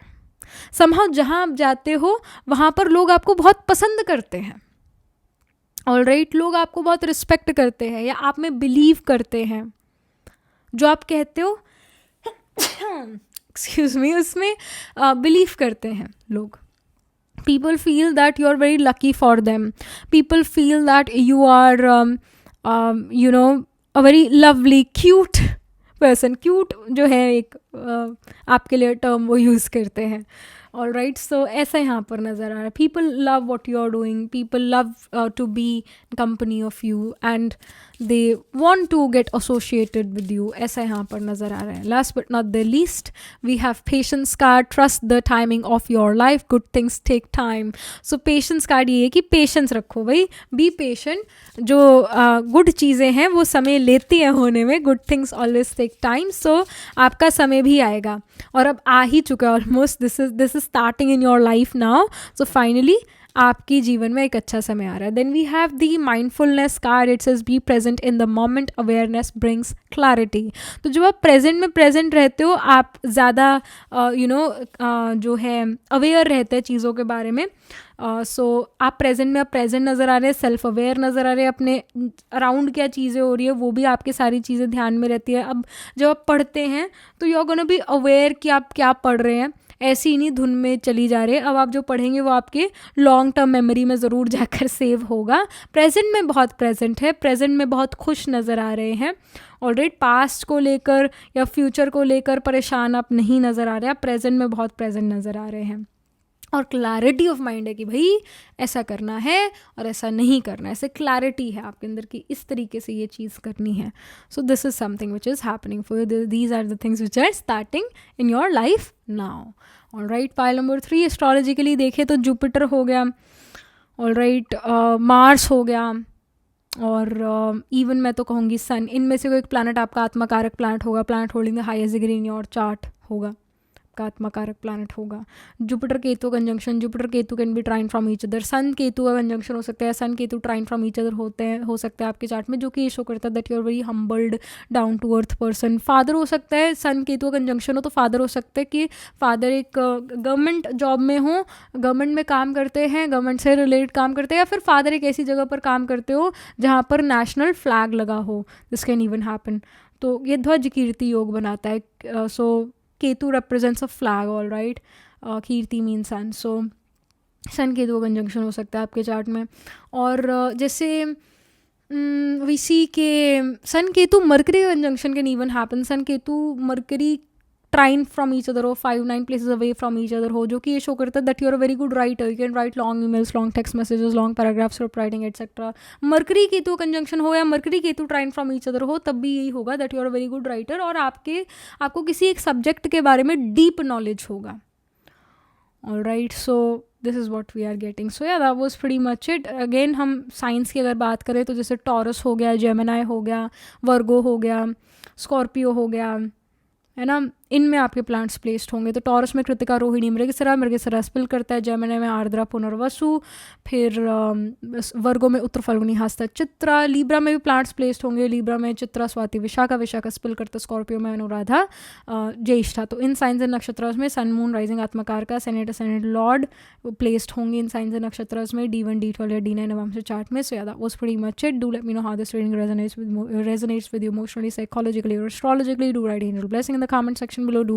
समहाउ जहाँ आप जाते हो वहाँ पर लोग आपको बहुत पसंद करते हैं, ऑलराइट, लोग आपको बहुत रिस्पेक्ट करते हैं या आप में बिलीव करते हैं, जो आप कहते हो एक्सक्यूज मी, उसमें बिलीव करते हैं लोग. People feel that you are very lucky for them. People feel that you are a very lovely cute person. Cute जो है एक आपके लिए टर्म वो यूज़ करते हैं. ऑल राइट, सो ऐसा यहाँ पर नज़र आ रहा है. People love what you are doing, people love to be company of you and they want to get associated with you, ऐसा यहाँ पर नज़र आ रहा है. Last but not the least we have patience card. Trust the timing of your life, good things take time. So patience card ये है कि पेशेंस रखो भाई, बी पेशेंट. जो गुड चीज़ें हैं वो समय लेती हैं होने में, good things always take time. So आपका समय भी आएगा और अब आ ही चुका है almost. This is starting in your life now. So finally आपकी जीवन में एक अच्छा समय आ रहा है. Then we have the mindfulness card. It says be present in the moment, awareness brings clarity. तो जब आप प्रेजेंट में प्रेजेंट रहते हो, आप ज़्यादा जो है अवेयर रहते हैं चीज़ों के बारे में. सो आप प्रेजेंट में, आप प्रेजेंट नज़र आ रहे हैं, सेल्फ अवेयर नज़र आ रहे हैं, अपने अराउंड क्या चीज़ें हो रही है वो भी आपकी सारी चीज़ें ध्यान में रहती है. अब जब आप पढ़ते हैं तो you are gonna be aware कि आप क्या पढ़ रहे हैं, ऐसी ही नहीं धुन में चली जा रही है. अब आप जो पढ़ेंगे वो आपके लॉन्ग टर्म मेमोरी में ज़रूर जाकर सेव होगा. प्रेजेंट में बहुत प्रेजेंट है, प्रेजेंट में बहुत खुश नज़र आ रहे हैं. ऑलरेडी पास्ट को लेकर या फ्यूचर को लेकर परेशान आप नहीं नज़र आ रहे, आप प्रेजेंट में बहुत प्रेजेंट नज़र आ रहे हैं. और क्लैरिटी ऑफ माइंड है कि भाई ऐसा करना है और ऐसा नहीं करना है, ऐसे क्लैरिटी है आपके अंदर कि इस तरीके से ये चीज़ करनी है. So this is something which is happening for you. These are the things which are starting in your life now. All right, pile number 3 astrologically देखें तो जुपिटर हो गया, ऑल राइट, मार्स हो गया और इवन मैं तो कहूँगी सन. इनमें से कोई एक प्लानट आपका आत्मकारक प्लानट होगा, planet holding the highest degree in your chart होगा, का आत्मकारक प्लानट होगा. Jupiter Ketu conjunction, Jupiter Ketu can be trine from each other. Sun Ketu का कंजंक्शन हो सकता है, sun Ketu trine from each other हो सकता है आपके चार्ट में, जो कि ये शो करता है that you are very humbled, down to earth person. Father हो सकता है, सन केतु का कंजंक्शन हो तो फादर हो सकता है कि फादर एक गवर्नमेंट जॉब में हो, गवर्नमेंट में काम करते हैं, गवर्नमेंट से रिलेटेड काम करते हैं, या फिर फादर एक ऐसी जगह पर काम करते हो जहाँ पर नेशनल फ्लैग लगा हो. This can even happen. तो ये ध्वज कीर्ति योग बनाता है. So Ketu represents a flag, all right. कीर्ति means sun. So sun Ketu conjunction हो सकता है आपके चार्ट में. और जैसे वी सी के sun Ketu Mercury conjunction can even happen. Sun Ketu Mercury trine from each other हो, 5-9 places away from each other हो, जो कि ये शो करता है that you are a very good writer. You can write long emails, long text messages, long paragraphs, script writing etcetera. Mercury Ketu conjunction हो या Mercury Ketu trine from each other हो, तब भी यही होगा that you are a very good writer और आपको किसी एक सब्जेक्ट के बारे में डीप नॉलेज होगा. All right, so this is what we are getting. So yeah that was pretty much it. Again हम साइंस की अगर बात करें तो जैसे टॉरस हो गया, जेमिनाई हो गया, वर्गो हो गया, स्कॉर्पियो हो गया, है ना, इनमें आपके प्लांट्स प्लेस्ड होंगे. तो टॉरस में कृतिका, रोहिणी, मृगशिरा स्पिल करता है. जेमिनी में आर्द्रा, पुनर्वसु. फिर वर्गो में उत्तर फल्गुनी, हस्ता, चित्रा. लीब्रा में भी प्लांट्स प्लेस्ड होंगे. लीब्रा में चित्रा, स्वाति, विशाखा स्पिल करता है. स्कॉर्पियो में अनुराधा, ज्येष्ठा. तो इन साइंस एंड नक्षत्रों में सन, मून, राइजिंग, आत्मकार का, सेनेट लॉर्ड प्लेस्ड होंगे इन साइंस एंड नक्षत्रों में. D1, D12 या D9 नवंबर चार्ट में. सो yeah that was pretty much it. Do let me know how this reading resonates with you emotionally, psychologically or astrologically. Do write angel blessing in the comment section below. Do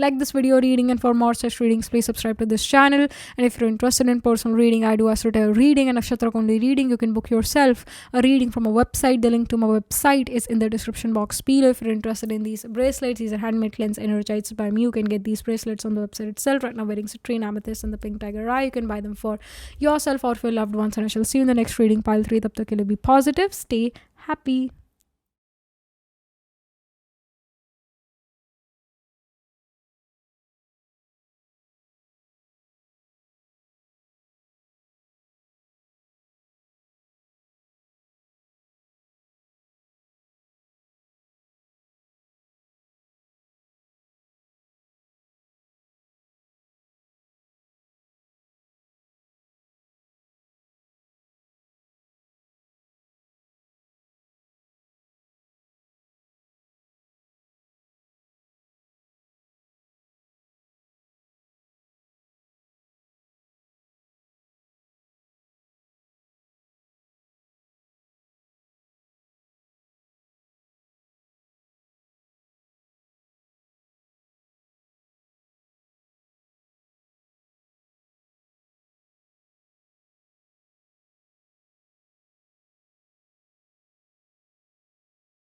like this video reading, and for more such readings please subscribe to this channel. And if you're interested in personal reading, I do astro tarot reading and nakshatra kundi reading. You can book yourself a reading from a website. The link to my website is in the description box below. If you're interested in these bracelets, these are handmade cleanse energized by me. You can get these bracelets on the website itself. Right now wearing citrine, amethyst and the pink tiger eye. You can buy them for yourself or for your loved ones, and I shall see you in the next reading. Pile 3. Tab tak ke liye be positive, stay happy.